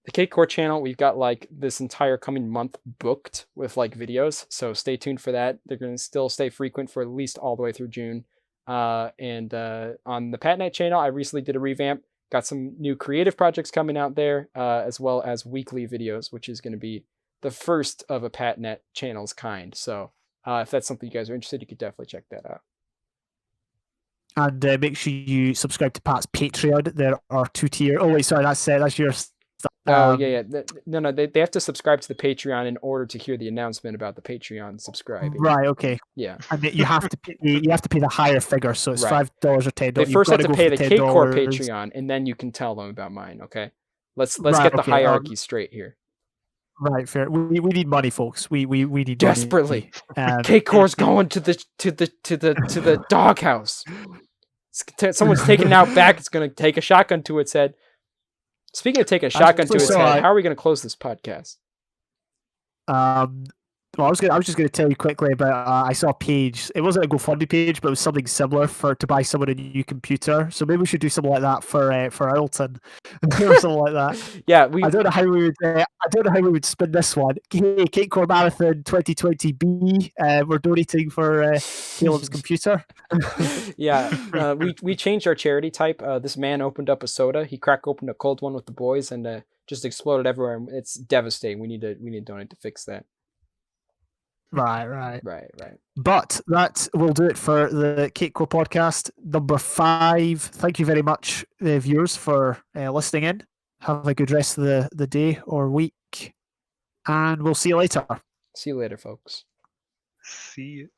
Speaker 2: The Cakecore channel, we've got like this entire coming month booked with like videos, so stay tuned for that. They're going to still stay frequent for at least all the way through June. And on the Pat Night channel, I recently did a revamp. Got some new creative projects coming out there, as well as weekly videos, which is going to be the first of a PatNet channel's kind. So if that's something you guys are interested, you could definitely check that out.
Speaker 1: And make sure you subscribe to Pat's Patreon. There are 2-tier. Oh wait, sorry, that's your stuff.
Speaker 2: Yeah. No, they have to subscribe to the Patreon in order to hear the announcement about the Patreon subscribing.
Speaker 1: Right. Okay.
Speaker 2: Yeah.
Speaker 1: And you have to pay. You have to pay the higher figure, so it's
Speaker 2: Right.
Speaker 1: $5 or $10.
Speaker 2: They first have to pay the Cakecore
Speaker 1: $10.
Speaker 2: Patreon, and then you can tell them about mine. Okay. Let's
Speaker 1: Right,
Speaker 2: get the
Speaker 1: okay,
Speaker 2: hierarchy straight here.
Speaker 1: Right, fair. We need money, folks. We need
Speaker 2: Desperately.
Speaker 1: money.
Speaker 2: Cakecore's going to the doghouse. Someone's taking it out back. It's going to take a shotgun to its head. Speaking of taking a shotgun to its head, how are we going to close this podcast?
Speaker 1: Well, I was just going to tell you quickly about. I saw a page. It wasn't a GoFundMe page, but it was something similar to buy someone a new computer. So maybe we should do something like that for Alton, or something like that.
Speaker 2: Yeah,
Speaker 1: I don't know how we would. I don't know how we would spin this one. Hey, Cakecore Marathon 2020B. We're donating for Caleb's computer.
Speaker 2: Yeah, we changed our charity type. This man opened up a soda. He cracked open a cold one with the boys and just exploded everywhere. It's devastating. We need to donate to fix that.
Speaker 1: Right.
Speaker 2: But
Speaker 1: that will do it for the Cakecore podcast number 5. Thank you very much, viewers, for listening in. Have a good rest of the day or week, and we'll see you later.
Speaker 2: See you later, folks.
Speaker 4: See you.